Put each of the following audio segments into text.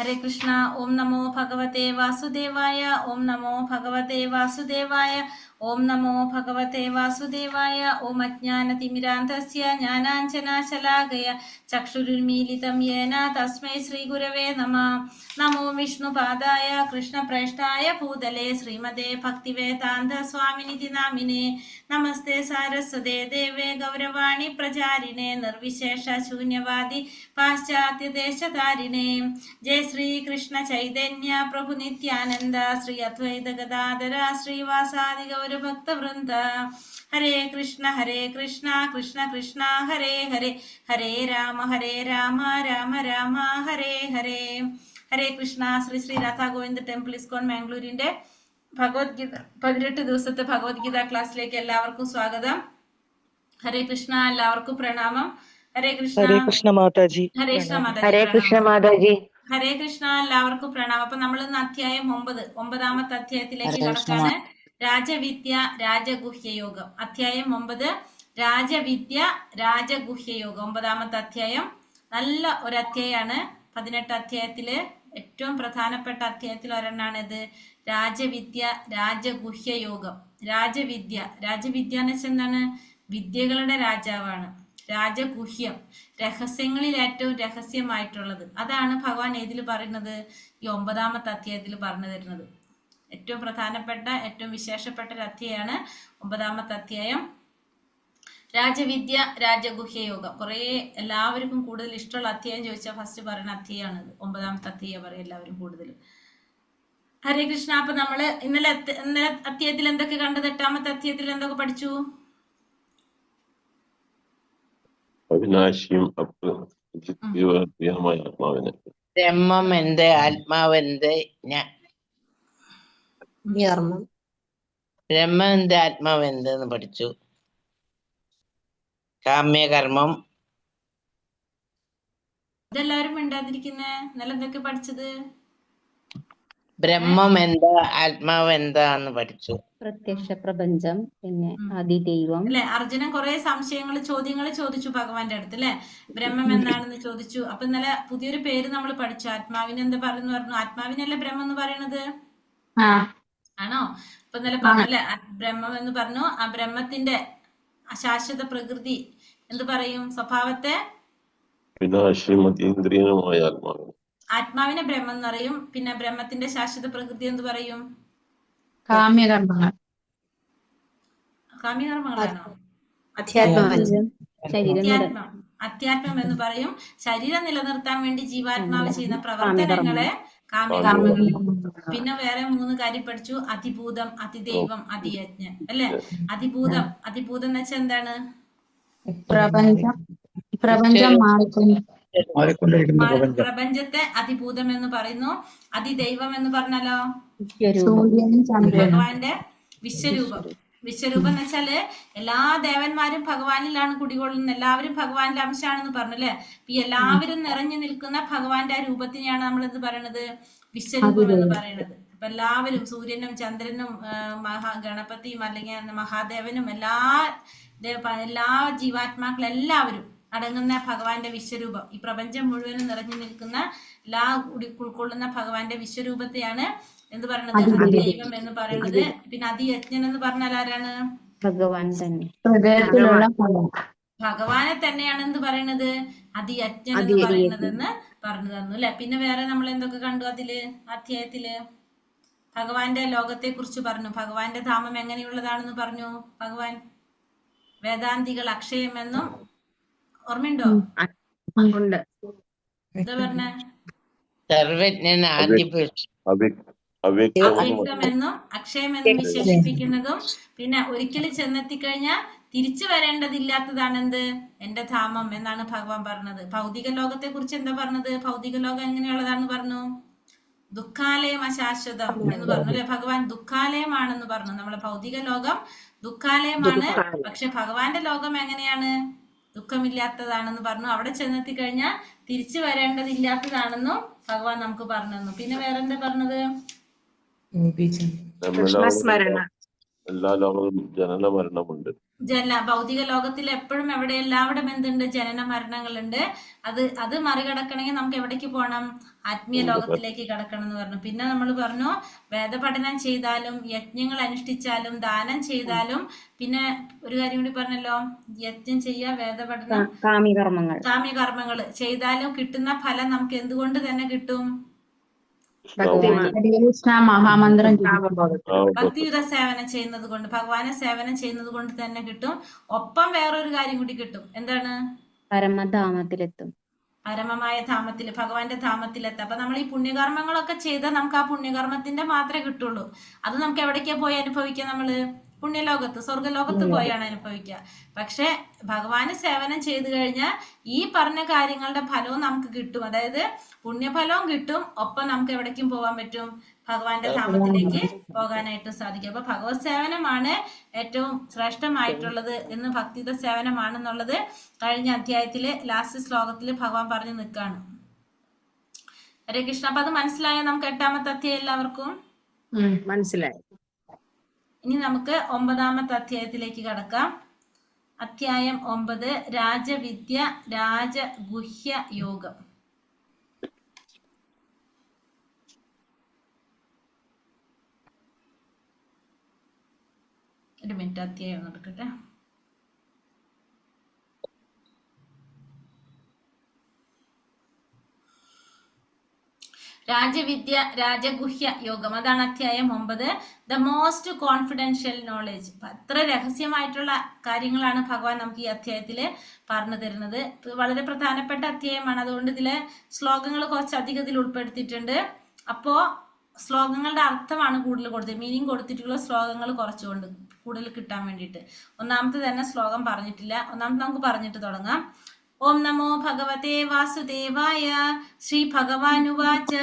ഹരേ കൃഷ്ണ. ഓം നമോ ഭഗവതേ വാസുദേവായ. ഓം നമോ ഭഗവതേ വാസുദേവായ. ഓം നമോ ഭഗവതേ വാസുദേവായ. ഓം അജ്ഞാനതിമിരാന്ധസ്യ ജ്ഞാനാഞ്ജനാശലാകയ ചക്ഷുരുന്മീലിതം യേന തസ്മൈ ശ്രീഗുരവേ നമഃ. നമോ വിഷ്ണുപാദായ കൃഷ്ണപ്രേഷ്ഠായ ഭൂതലേ ശ്രീമതേ ഭക്തിവേദാന്ത സ്വാമിനിധി നാമിനെ. നമസ്തേ സാരസ്വതേ ദേവേ ഗൗരവാണി പ്രചാരിണേ നിർവിശേഷ ശൂന്യവാദി പാശ്ചാത്യദേശധാരിണേ. ജയ ശ്രീ കൃഷ്ണ ചൈതന്യ പ്രഭു നിത്യാനന്ദ ശ്രീ അദ്വൈത ഗദാധര ശ്രീവാസാദി ഗൗരഭക്തവൃന്ദ. ഹരേ കൃഷ്ണ കൃഷ്ണ കൃഷ്ണ ഹരേ ഹരേ, ഹരേ രാമ രാമ രാമ ഹരേ ഹരേ. ഹരേ കൃഷ്ണ. ശ്രീ ശ്രീ രാധാ ഗോവിന്ദ് ടെമ്പിൾ ഇസ്കോൺ മാംഗ്ലൂരിന്റെ ഭഗവത്ഗീത 18 ദിവസത്തെ ഭഗവത്ഗീത ക്ലാസ്സിലേക്ക് എല്ലാവർക്കും സ്വാഗതം. ഹരേ കൃഷ്ണ. എല്ലാവർക്കും പ്രണാമം. ഹരേ കൃഷ്ണ. ഹരേ കൃഷ്ണ മാതാജി. ഹരേ കൃഷ്ണ മാതാജി. ഹരേ കൃഷ്ണ മാതാജി. ഹരേ കൃഷ്ണ. എല്ലാവർക്കും പ്രണാമം. അപ്പൊ നമ്മൾ ഇന്ന് അധ്യായം 9, 9ാമത്തെ അധ്യായത്തിലേക്ക് കടക്കാണ്. രാജവിദ്യ രാജഗുഹ്യയോഗം. അധ്യായം 9, രാജവിദ്യ രാജഗുഹ്യയോഗം, 9ാമത്തെ അധ്യായം. നല്ല ഒരു അധ്യായമാണ്. 18 അധ്യായത്തില് ഏറ്റവും പ്രധാനപ്പെട്ട അധ്യായത്തിൽ ഒരെണ്ണാണ് ഇത്, രാജവിദ്യ രാജഗുഹ്യയോഗം. രാജവിദ്യ എന്ന് വെച്ചാൽ എന്താണ്? വിദ്യകളുടെ രാജാവാണ്. രാജഗുഹ്യം, രഹസ്യങ്ങളിൽ ഏറ്റവും രഹസ്യമായിട്ടുള്ളത്. അതാണ് ഭഗവാൻ ഏതിൽ പറയുന്നത്? ഈ 9ാമത്തെ അധ്യായത്തിൽ പറഞ്ഞു തരുന്നത്. ഏറ്റവും പ്രധാനപ്പെട്ട ഏറ്റവും വിശേഷപ്പെട്ട ഒരു അധ്യായമാണ് 9ാമത്തെ അധ്യായം. രാജവിദ്യ രാജഗുഹ്യയോഗം. കുറെ എല്ലാവർക്കും കൂടുതൽ ഇഷ്ടമുള്ള അധ്യായം ചോദിച്ചാൽ ഫസ്റ്റ് പറയുന്ന അധ്യായമാണിത്. 9ാമത്തെ അധ്യായം പറയും എല്ലാവരും കൂടുതൽ. ഹരേ കൃഷ്ണ. അപ്പൊ നമ്മള് ഇന്നലെ അധ്യായത്തിൽ എന്തൊക്കെ കണ്ടത്? 8ാമത്തെ അധ്യായത്തിൽ എന്തൊക്കെ പഠിച്ചു? അവിനാശിയും ആത്മാവിനെ. ബ്രഹ്മം എന്ത്, ആത്മാവ് എന്ത്, ബ്രഹ്മം എന്ത്, ആത്മാവ് എന്ത് എന്ന് പഠിച്ചു. കാമ്യകർമ്മം. ഇതെല്ലാവരും മിണ്ടാതിരിക്കുന്നേ. ഇന്നലെ എന്തൊക്കെ പഠിച്ചത്? ബ്രഹ്മം എന്താ, ആത്മാവ് എന്താന്ന് പഠിച്ചു. പ്രത്യക്ഷ പ്രപഞ്ചം, പിന്നെ ആദിദൈവം അല്ലെ? അർജുനൻ കുറെ ചോദ്യങ്ങൾ ചോദിച്ചു ഭഗവാന്റെ അടുത്ത്, അല്ലെ? ബ്രഹ്മം എന്താണെന്ന് ചോദിച്ചു. അപ്പൊ ഇന്നലെ പുതിയൊരു പേര് നമ്മൾ പഠിച്ചു. ആത്മാവിന് എന്താ പറഞ്ഞു? ആത്മാവിനല്ലേ ബ്രഹ്മം എന്ന് പറയുന്നത്? ആണോ? അപ്പൊ ഇന്നലെ പറഞ്ഞല്ലേ ബ്രഹ്മം എന്ന് പറഞ്ഞു. ആ ബ്രഹ്മത്തിന്റെ അശാശ്വത പ്രകൃതി എന്ത് പറയും? സ്വഭാവത്തെ ആത്മാവിനെ ബ്രഹ്മം എന്ന് പറയും. പിന്നെ ബ്രഹ്മത്തിന്റെ ശാശ്വത പ്രകൃതി എന്ത് പറയും? കാമ്യകർമ്മങ്ങളാണോ? അധ്യാത്മം എന്ന് പറയും. ശരീരം നിലനിർത്താൻ വേണ്ടി ജീവാത്മാവ് ചെയ്യുന്ന പ്രവർത്തനങ്ങളെ കാമ്യകർമ്മം. പിന്നെ വേറെ 3 കാര്യം പഠിച്ചു. അതിഭൂതം, അതിദൈവം, അതിയജ്ഞൻ, അല്ലെ? അതിഭൂതം എന്ന് വെച്ചാൽ എന്താണ്? പ്രപഞ്ചത്തെ അതിഭൂതം എന്ന് പറയുന്നു. അതിദൈവം എന്ന് പറഞ്ഞാലോ ഭഗവാന്റെ വിശ്വരൂപം. വിശ്വരൂപം എന്ന് വെച്ചാല് എല്ലാ ദേവന്മാരും ഭഗവാനിലാണ് കുടികൊള്ളുന്നത്. എല്ലാവരും ഭഗവാന്റെ അംശമാണെന്ന് പറഞ്ഞല്ലേ? ഈ എല്ലാവരും നിറഞ്ഞു നിൽക്കുന്ന ഭഗവാന്റെ ആ രൂപത്തിനെയാണ് നമ്മൾ എന്ത് പറയണത്? വിശ്വരൂപം എന്ന് പറയുന്നത്. അപ്പൊ എല്ലാവരും സൂര്യനും ചന്ദ്രനും ഗണപതിയും അല്ലെങ്കിൽ മഹാദേവനും എല്ലാ ജീവാത്മാക്കളും എല്ലാവരും അടങ്ങുന്ന ഭഗവാന്റെ വിശ്വരൂപം, ഈ പ്രപഞ്ചം മുഴുവനും നിറഞ്ഞു നിൽക്കുന്ന എല്ലാ ഉൾക്കൊള്ളുന്ന ഭഗവാന്റെ വിശ്വരൂപത്തെയാണ് എന്ത് പറയുന്നത്? ദൈവം എന്ന് പറയുന്നത്. പിന്നെ അതിയജ്ഞൻ എന്ന് പറഞ്ഞാൽ ആരാണ്? ഭഗവാൻ തന്നെ. ഭഗവാനെ തന്നെയാണ് എന്ത് പറയുന്നത്? അതിയജ്ഞൻ എന്ന് പറയുന്നത് എന്ന് പറഞ്ഞു തന്നു, അല്ലെ? പിന്നെ വേറെ നമ്മൾ എന്തൊക്കെ കണ്ടു അതില് അധ്യായത്തില്? ഭഗവാന്റെ ലോകത്തെ കുറിച്ച് പറഞ്ഞു. ഭഗവാന്റെ ധാമം എങ്ങനെയുള്ളതാണെന്ന് പറഞ്ഞു ഭഗവാൻ. വേദാന്തികൾ അക്ഷയമെന്നും, ഓർമ്മയുണ്ടോ? എന്താ പറഞ്ഞ? അവ്യക്തമെന്നും അക്ഷയമെന്നും വിശേഷിപ്പിക്കുന്നതും, പിന്നെ ഒരിക്കൽ ചെന്നെത്തിക്കഴിഞ്ഞാൽ തിരിച്ചു വരേണ്ടതില്ലാത്തതാണ് എന്ത്? എന്റെ ധാമം എന്നാണ് ഭഗവാൻ പറഞ്ഞത്. ഭൗതിക ലോകത്തെ കുറിച്ച് എന്താ പറഞ്ഞത്? ഭൗതിക ലോകം എങ്ങനെയുള്ളതാണെന്ന് പറഞ്ഞു. ദുഃഖാലയം അശാശ്വതം എന്ന് പറഞ്ഞു, അല്ലെ? ഭഗവാൻ ദുഃഖാലയമാണെന്ന് പറഞ്ഞു. നമ്മളെ ഭൗതിക ലോകം ദുഃഖാലയമാണ്. പക്ഷെ ഭഗവാന്റെ ലോകം എങ്ങനെയാണ്? ദുഃഖമില്ലാത്തതാണെന്ന് പറഞ്ഞു. അവിടെ ചെന്നെത്തി കഴിഞ്ഞാൽ തിരിച്ചു വരേണ്ടതില്ലാത്തതാണെന്നും ഭഗവാൻ നമുക്ക് പറഞ്ഞു തന്നു. പിന്നെ വേറെന്താ പറഞ്ഞത്? എല്ലാ ലോകവും ജനന മരണമുണ്ട്. ഭൗതിക ലോകത്തിൽ എപ്പോഴും എവിടെ എല്ലാവിടും എന്തുണ്ട്, ജനന മരണങ്ങളുണ്ട്. അത് മറികടക്കണമെങ്കിൽ നമുക്ക് എവിടേക്ക് പോകണം? ആത്മീയ ലോകത്തിലേക്ക് കടക്കണം എന്ന് പറഞ്ഞു. പിന്നെ നമ്മൾ പറഞ്ഞു വേദപഠനം ചെയ്താലും യജ്ഞങ്ങൾ അനുഷ്ഠിച്ചാലും ദാനം ചെയ്താലും, പിന്നെ ഒരു കാര്യം കൂടി പറഞ്ഞല്ലോ, യജ്ഞം ചെയ്യുക, വേദപഠനം, കാമ്യകർമ്മങ്ങൾ ചെയ്താലും കിട്ടുന്ന ഫലം നമുക്ക് എന്തുകൊണ്ട് തന്നെ കിട്ടും? മഹാമന്ത്രം ഭക്തിയുത സേവനം ചെയ്യുന്നത് കൊണ്ട്, ഭഗവാനെ സേവനം ചെയ്യുന്നത് കൊണ്ട് തന്നെ കിട്ടും. ഒപ്പം വേറൊരു കാര്യം കൂടി കിട്ടും. എന്താണ്? പരമധാമത്തിലെത്തും. പരമമായ ധാമത്തിൽ, ഭഗവാന്റെ ധാമത്തിലെത്താം. അപ്പൊ നമ്മൾ ഈ പുണ്യകർമ്മങ്ങളൊക്കെ ചെയ്താൽ നമുക്ക് ആ പുണ്യകർമ്മത്തിന്റെ മാത്രമേ കിട്ടുള്ളൂ. അത് നമുക്ക് എവിടേക്കാ പോയി അനുഭവിക്കുക? നമ്മള് പുണ്യലോകത്ത്, സ്വർഗലോകത്ത് പോയാണ് അനുഭവിക്കുക. പക്ഷെ ഭഗവാന് സേവനം ചെയ്തു കഴിഞ്ഞാൽ ഈ പറഞ്ഞ കാര്യങ്ങളുടെ ഫലവും നമുക്ക് കിട്ടും. അതായത് പുണ്യഫലവും കിട്ടും, ഒപ്പം നമുക്ക് എവിടേക്കും പോകാൻ പറ്റും? ഭഗവാന്റെ ധാമത്തിലേക്ക് പോകാനായിട്ട് സാധിക്കും. അപ്പൊ ഭഗവത് സേവനമാണ് ഏറ്റവും ശ്രേഷ്ഠമായിട്ടുള്ളത് എന്ന്, ഭക്തിയുത സേവനമാണെന്നുള്ളത് കഴിഞ്ഞ അധ്യായത്തില് ലാസ്റ്റ് ശ്ലോകത്തില് ഭഗവാൻ പറഞ്ഞു നിൽക്കാണ്. ഹരേ കൃഷ്ണ. അപ്പൊ അത് മനസ്സിലായോ നമുക്ക്? 8ാമത്തെ അധ്യായം എല്ലാവർക്കും മനസ്സിലായി. ഇനി നമുക്ക് 9ാമത്തെ അധ്യായത്തിലേക്ക് കടക്കാം. അധ്യായം 9, രാജവിദ്യ രാജഗുഹ്യ യോഗം. ഒരു മിനിറ്റ്, അധ്യായം ഒന്ന് എടുക്കട്ടെ. രാജവിദ്യ രാജഗുഹ്യ യോഗം, അതാണ് അധ്യായം 9. The most confidential knowledge. അത്ര രഹസ്യമായിട്ടുള്ള കാര്യങ്ങളാണ് ഭഗവാൻ നമുക്ക് ഈ അധ്യായത്തില് പറഞ്ഞു തരുന്നത്. വളരെ പ്രധാനപ്പെട്ട അധ്യായമാണ്. അതുകൊണ്ട് ഇതിലെ ശ്ലോകങ്ങൾ കുറച്ചധികം ഇതിൽ ഉൾപ്പെടുത്തിയിട്ടുണ്ട്. അപ്പോ ശ്ലോകങ്ങളുടെ അർത്ഥമാണ് കൂടുതൽ കൊടുത്തത്, മീനിങ് കൊടുത്തിട്ടുള്ള ശ്ലോകങ്ങൾ കുറച്ചുകൊണ്ട് കൂടുതൽ കിട്ടാൻ വേണ്ടിയിട്ട്. ഒന്നാമത്തെ തന്നെ ശ്ലോകം പറഞ്ഞിട്ടില്ല. ഒന്നാമത്തെ നമുക്ക് പറഞ്ഞിട്ട് തുടങ്ങാം. ഓം നമോ ഭഗവതേ വാസുദേവായ. ശ്രീ ഭഗവാനുവാച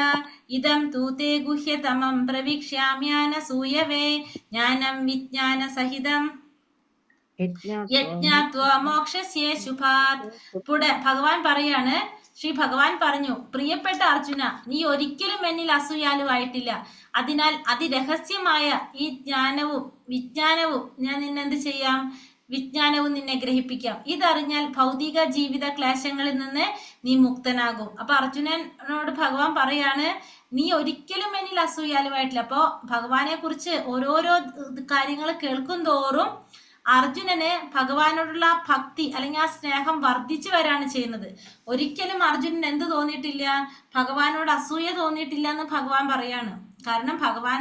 ഇദം തൂ തേ ഗുഹ്യതമം പ്രവിക്ഷ്യാമ്യാനസൂയവേ ജ്ഞാനം വിജ്ഞാന സഹിതം യജ്ഞാത്വാ മോക്ഷസ്യേ ശുഭാത്. ഇവിടെ ഭഗവാൻ പറയാണ്, ശ്രീ ഭഗവാൻ പറഞ്ഞു, പ്രിയപ്പെട്ട അർജുന, നീ ഒരിക്കലും എന്നിൽ അസൂയാലുവായിട്ടില്ല. അതിനാൽ അതിരഹസ്യമായ ഈ ജ്ഞാനവും വിജ്ഞാനവും ഞാൻ നിന്നെന്ത് ചെയ്യാം? വിജ്ഞാനവും നിന്നെ ഗ്രഹിപ്പിക്കാം. ഇതറിഞ്ഞാൽ ഭൗതിക ജീവിത ക്ലേശങ്ങളിൽ നിന്ന് നീ മുക്തനാകും. അപ്പൊ അർജുനനോട് ഭഗവാൻ പറയാണ്, നീ ഒരിക്കലും എന്നിൽ അസൂയാലുവായിട്ടില്ല. അപ്പോ ഭഗവാനെ കുറിച്ച് ഓരോരോ കാര്യങ്ങൾ കേൾക്കും തോറും അർജുനന് ഭഗവാനോടുള്ള ഭക്തി അല്ലെങ്കിൽ ആ സ്നേഹം വർദ്ധിച്ചു വരാണ് ചെയ്യുന്നത്. ഒരിക്കലും അർജുനൻ എന്ത് തോന്നിയിട്ടില്ല? ഭഗവാനോട് അസൂയ തോന്നിയിട്ടില്ല എന്ന് ഭഗവാൻ പറയാണ്. കാരണം ഭഗവാൻ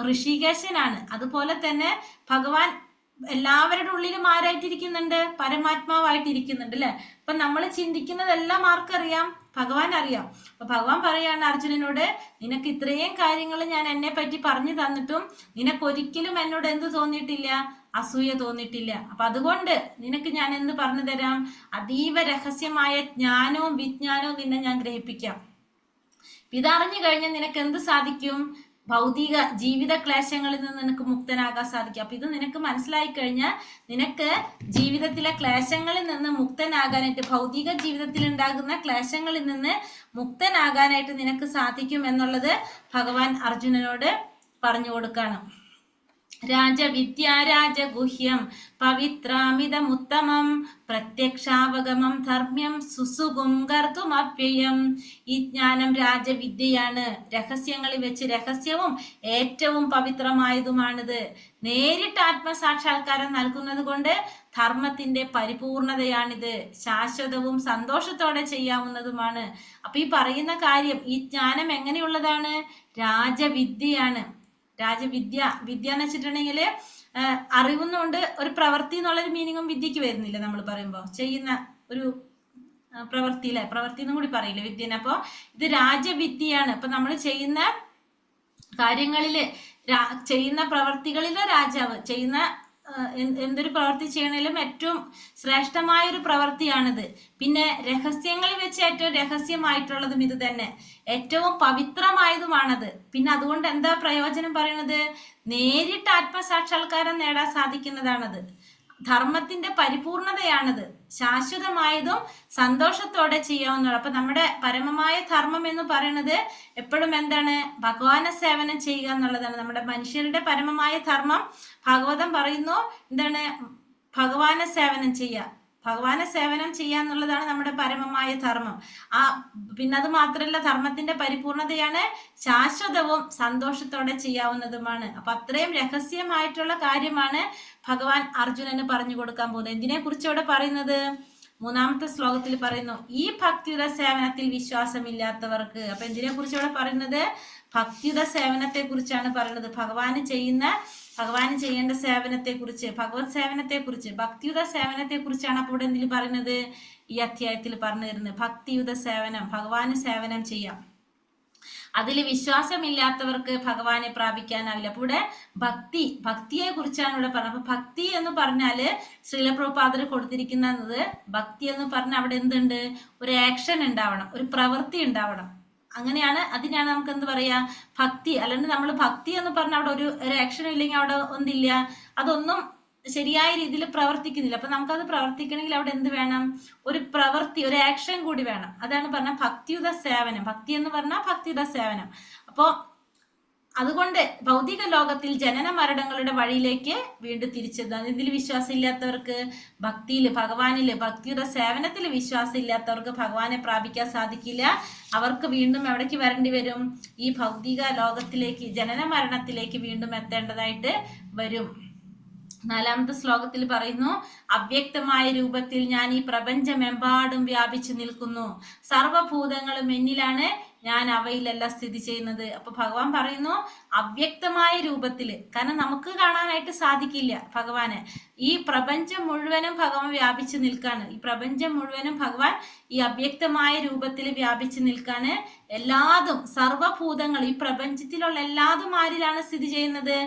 ഋഷികേശനാണ്. അതുപോലെ തന്നെ ഭഗവാൻ എല്ലാവരുടെ ഉള്ളിലും ആരായിട്ടിരിക്കുന്നുണ്ട്? പരമാത്മാവായിട്ടിരിക്കുന്നുണ്ട്, അല്ലെ? അപ്പൊ നമ്മൾ ചിന്തിക്കുന്നതെല്ലാം ആർക്കറിയാം? ഭഗവാൻ അറിയാം. അപ്പൊ ഭഗവാൻ പറയാണ് അർജുനനോട്, നിനക്ക് ഇത്രയും കാര്യങ്ങൾ ഞാൻ എന്നെ പറ്റി പറഞ്ഞു തന്നിട്ടും നിനക്കൊരിക്കലും എന്നോട് എന്ത് തോന്നിയിട്ടില്ല? അസൂയ തോന്നിയിട്ടില്ല. അപ്പൊ അതുകൊണ്ട് നിനക്ക് ഞാൻ എന്ത് പറഞ്ഞു തരാം? അതീവ രഹസ്യമായ ജ്ഞാനവും വിജ്ഞാനവും നിന്നെ ഞാൻ ഗ്രഹിപ്പിക്കാം. ഇതറിഞ്ഞു കഴിഞ്ഞാൽ നിനക്ക് എന്ത് സാധിക്കും? ഭൗതിക ജീവിത ക്ലേശങ്ങളിൽ നിന്ന് നിനക്ക് മുക്തനാകാൻ സാധിക്കും. അപ്പൊ ഇത് നിനക്ക് മനസ്സിലായി കഴിഞ്ഞാൽ നിനക്ക് ജീവിതത്തിലെ ക്ലേശങ്ങളിൽ നിന്ന് മുക്തനാകാനായിട്ട്, ഭൗതിക ജീവിതത്തിൽ ഉണ്ടാകുന്ന ക്ലേശങ്ങളിൽ നിന്ന് മുക്തനാകാനായിട്ട് നിനക്ക് സാധിക്കും എന്നുള്ളത് ഭഗവാൻ അർജുനനോട് പറഞ്ഞു കൊടുക്കാണ്. രാജവിദ്യ രാജഗുഹ്യം പവിത്രാമിതമുത്തമം പ്രത്യക്ഷാവഗമം ധർമ്മ്യം സുസുഖം കർത്തുമവ്യയം. ഈ ജ്ഞാനം രാജവിദ്യയാണ്. രഹസ്യങ്ങളിൽ വെച്ച് രഹസ്യവും ഏറ്റവും പവിത്രമായതുമാണിത്. നേരിട്ട് ആത്മസാക്ഷാത്കാരം നൽകുന്നത് കൊണ്ട് ധർമ്മത്തിന്റെ പരിപൂർണതയാണിത്. ശാശ്വതവും സന്തോഷത്തോടെ ചെയ്യാവുന്നതുമാണ്. അപ്പൊ ഈ പറയുന്ന കാര്യം, ഈ ജ്ഞാനം എങ്ങനെയുള്ളതാണ്? രാജവിദ്യയാണ്. രാജവിദ്യ, വിദ്യ എന്ന് വെച്ചിട്ടുണ്ടെങ്കിൽ അറിവുന്നുണ്ട്, ഒരു പ്രവൃത്തി എന്നുള്ളൊരു മീനിങ്ങും വിദ്യക്ക് വരുന്നില്ല. നമ്മൾ പറയുമ്പോൾ ചെയ്യുന്ന ഒരു പ്രവൃത്തിയിലെ പ്രവൃത്തി എന്നും കൂടി പറയില്ലേ വിദ്യനെ. അപ്പൊ ഇത് രാജവിദ്യയാണ്. അപ്പൊ നമ്മൾ ചെയ്യുന്ന കാര്യങ്ങളില്, ചെയ്യുന്ന പ്രവൃത്തികളിലെ രാജാവ്, ചെയ്യുന്ന എന്തൊരു പ്രവൃത്തി ചെയ്യണേലും ഏറ്റവും ശ്രേഷ്ഠമായ ഒരു പ്രവൃത്തിയാണിത്. പിന്നെ രഹസ്യങ്ങളിൽ വെച്ച് ഏറ്റവും രഹസ്യമായിട്ടുള്ളതും ഇത് തന്നെ, ഏറ്റവും പവിത്രമായതുമാണത്. പിന്നെ അതുകൊണ്ട് എന്താ പ്രയോജനം പറയണത്? നേരിട്ട് ആത്മസാക്ഷാത്കാരം നേടാൻ സാധിക്കുന്നതാണത്. ധർമ്മത്തിന്റെ പരിപൂർണതയാണത്. ശാശ്വതമായതും സന്തോഷത്തോടെ ചെയ്യാവുന്നതാണ്. അപ്പൊ നമ്മുടെ പരമമായ ധർമ്മം എന്ന് പറയുന്നത് എപ്പോഴും എന്താണ്? ഭഗവാനെ സേവനം ചെയ്യുക എന്നുള്ളതാണ്. നമ്മുടെ മനുഷ്യരുടെ പരമമായ ധർമ്മം ഭാഗവതം പറയുന്നു എന്താണ്? ഭഗവാനെ സേവനം ചെയ്യുക. ഭഗവാനെ സേവനം ചെയ്യുക എന്നുള്ളതാണ് നമ്മുടെ പരമമായ ധർമ്മം. പിന്നെ അത് മാത്രമല്ല, ധർമ്മത്തിന്റെ പരിപൂർണതയാണ് ശാശ്വതവും സന്തോഷത്തോടെ ചെയ്യാവുന്നതുമാണ്. അപ്പൊ അത്രയും രഹസ്യമായിട്ടുള്ള കാര്യമാണ് ഭഗവാൻ അർജുനന് പറഞ്ഞു കൊടുക്കാൻ പോകുന്നത്. എന്തിനെ കുറിച്ച് ഇവിടെ പറയുന്നത്? 3-ാമത്തെ ശ്ലോകത്തിൽ പറയുന്നു, ഈ ഭക്തിയുടെ സേവനത്തിൽ വിശ്വാസമില്ലാത്തവർക്ക്. അപ്പൊ എന്തിനെ കുറിച്ച് ഇവിടെ പറയുന്നത്? ഭക്തിയുടെ സേവനത്തെ കുറിച്ചാണ് പറയുന്നത്. ഭഗവാന് ചെയ്യേണ്ട സേവനത്തെ കുറിച്ച്, ഭഗവത് സേവനത്തെ കുറിച്ച്, ഭക്തിയുത സേവനത്തെ കുറിച്ചാണ് അപ്പോൾ ഇവിടെ എന്തിൽ പറയുന്നത്? ഈ അധ്യായത്തിൽ പറഞ്ഞു തരുന്നത്. ഭക്തിയുത സേവനം, ഭഗവാന് സേവനം ചെയ്യാം. അതിൽ വിശ്വാസമില്ലാത്തവർക്ക് ഭഗവാനെ പ്രാപിക്കാനാവില്ല. അപ്പൊ ഇവിടെ ഭക്തിയെ കുറിച്ചാണ് ഇവിടെ പറഞ്ഞത്. അപ്പൊ ഭക്തി എന്ന് പറഞ്ഞാല് ശ്രീല പ്രഭുപാദർ കൊടുത്തിരിക്കുന്നത്, ഭക്തി എന്ന് പറഞ്ഞാൽ അവിടെ എന്തുണ്ട്? ഒരു ആക്ഷൻ ഉണ്ടാവണം, ഒരു പ്രവൃത്തി ഉണ്ടാവണം. അങ്ങനെയാണ്, അതിനാണ് നമുക്ക് എന്ത് പറയാ? ഭക്തി. അല്ലെങ്കിൽ നമ്മൾ ഭക്തി എന്ന് പറഞ്ഞാൽ അവിടെ ഒരു ആക്ഷനും ഇല്ലെങ്കിൽ അവിടെ ഒന്നില്ല, അതൊന്നും ശരിയായ രീതിയിൽ പ്രവർത്തിക്കുന്നില്ല. അപ്പൊ നമുക്കത് പ്രവർത്തിക്കണമെങ്കിൽ അവിടെ എന്ത് വേണം? ഒരു പ്രവൃത്തി, ഒരു ആക്ഷൻ കൂടി വേണം. അതാണ് പറഞ്ഞ ഭക്തിയുത സേവനം. ഭക്തി എന്ന് പറഞ്ഞാൽ ഭക്തിയുത സേവനം. അപ്പോ അതുകൊണ്ട് ഭൗതിക ലോകത്തിൽ ജനന മരണങ്ങളുടെ വഴിയിലേക്ക് വീണ്ടും തിരിച്ചെത്താൻ, ഇതിൽ വിശ്വാസം ഇല്ലാത്തവർക്ക്, ഭഗവാനില് ഭക്തിയുടെ സേവനത്തിൽ വിശ്വാസം ഇല്ലാത്തവർക്ക് ഭഗവാനെ പ്രാപിക്കാൻ സാധിക്കില്ല. അവർക്ക് വീണ്ടും എവിടേക്ക് വരേണ്ടി വരും? ഈ ഭൗതിക ലോകത്തിലേക്ക്, ജനന മരണത്തിലേക്ക് വീണ്ടും എത്തേണ്ടതായിട്ട് വരും. 4-ാമത്തെ ശ്ലോകത്തിൽ പറയുന്നു, അവ്യക്തമായ രൂപത്തിൽ ഞാൻ ഈ പ്രപഞ്ചമെമ്പാടും വ്യാപിച്ചു നിൽക്കുന്നു. സർവഭൂതങ്ങളും എന്നിലാണ്, ഞാൻ അവയിലല്ല സ്ഥിതി ചെയ്യുന്നത്. അപ്പൊ ഭഗവാൻ പറയുന്നു അവ്യക്തമായ രൂപത്തില്, കാരണം നമുക്ക് കാണാനായിട്ട് സാധിക്കില്ല ഭഗവാനെ. ഈ പ്രപഞ്ചം മുഴുവനും ഭഗവാൻ വ്യാപിച്ചു നിൽക്കാണ്. ഈ പ്രപഞ്ചം മുഴുവനും ഭഗവാൻ ഈ അവ്യക്തമായ രൂപത്തിൽ വ്യാപിച്ചു നിൽക്കാണ്. എല്ലാതും, സർവഭൂതങ്ങൾ, ഈ പ്രപഞ്ചത്തിലുള്ള എല്ലാതും ആരിലാണ് സ്ഥിതി ചെയ്യുന്നത്?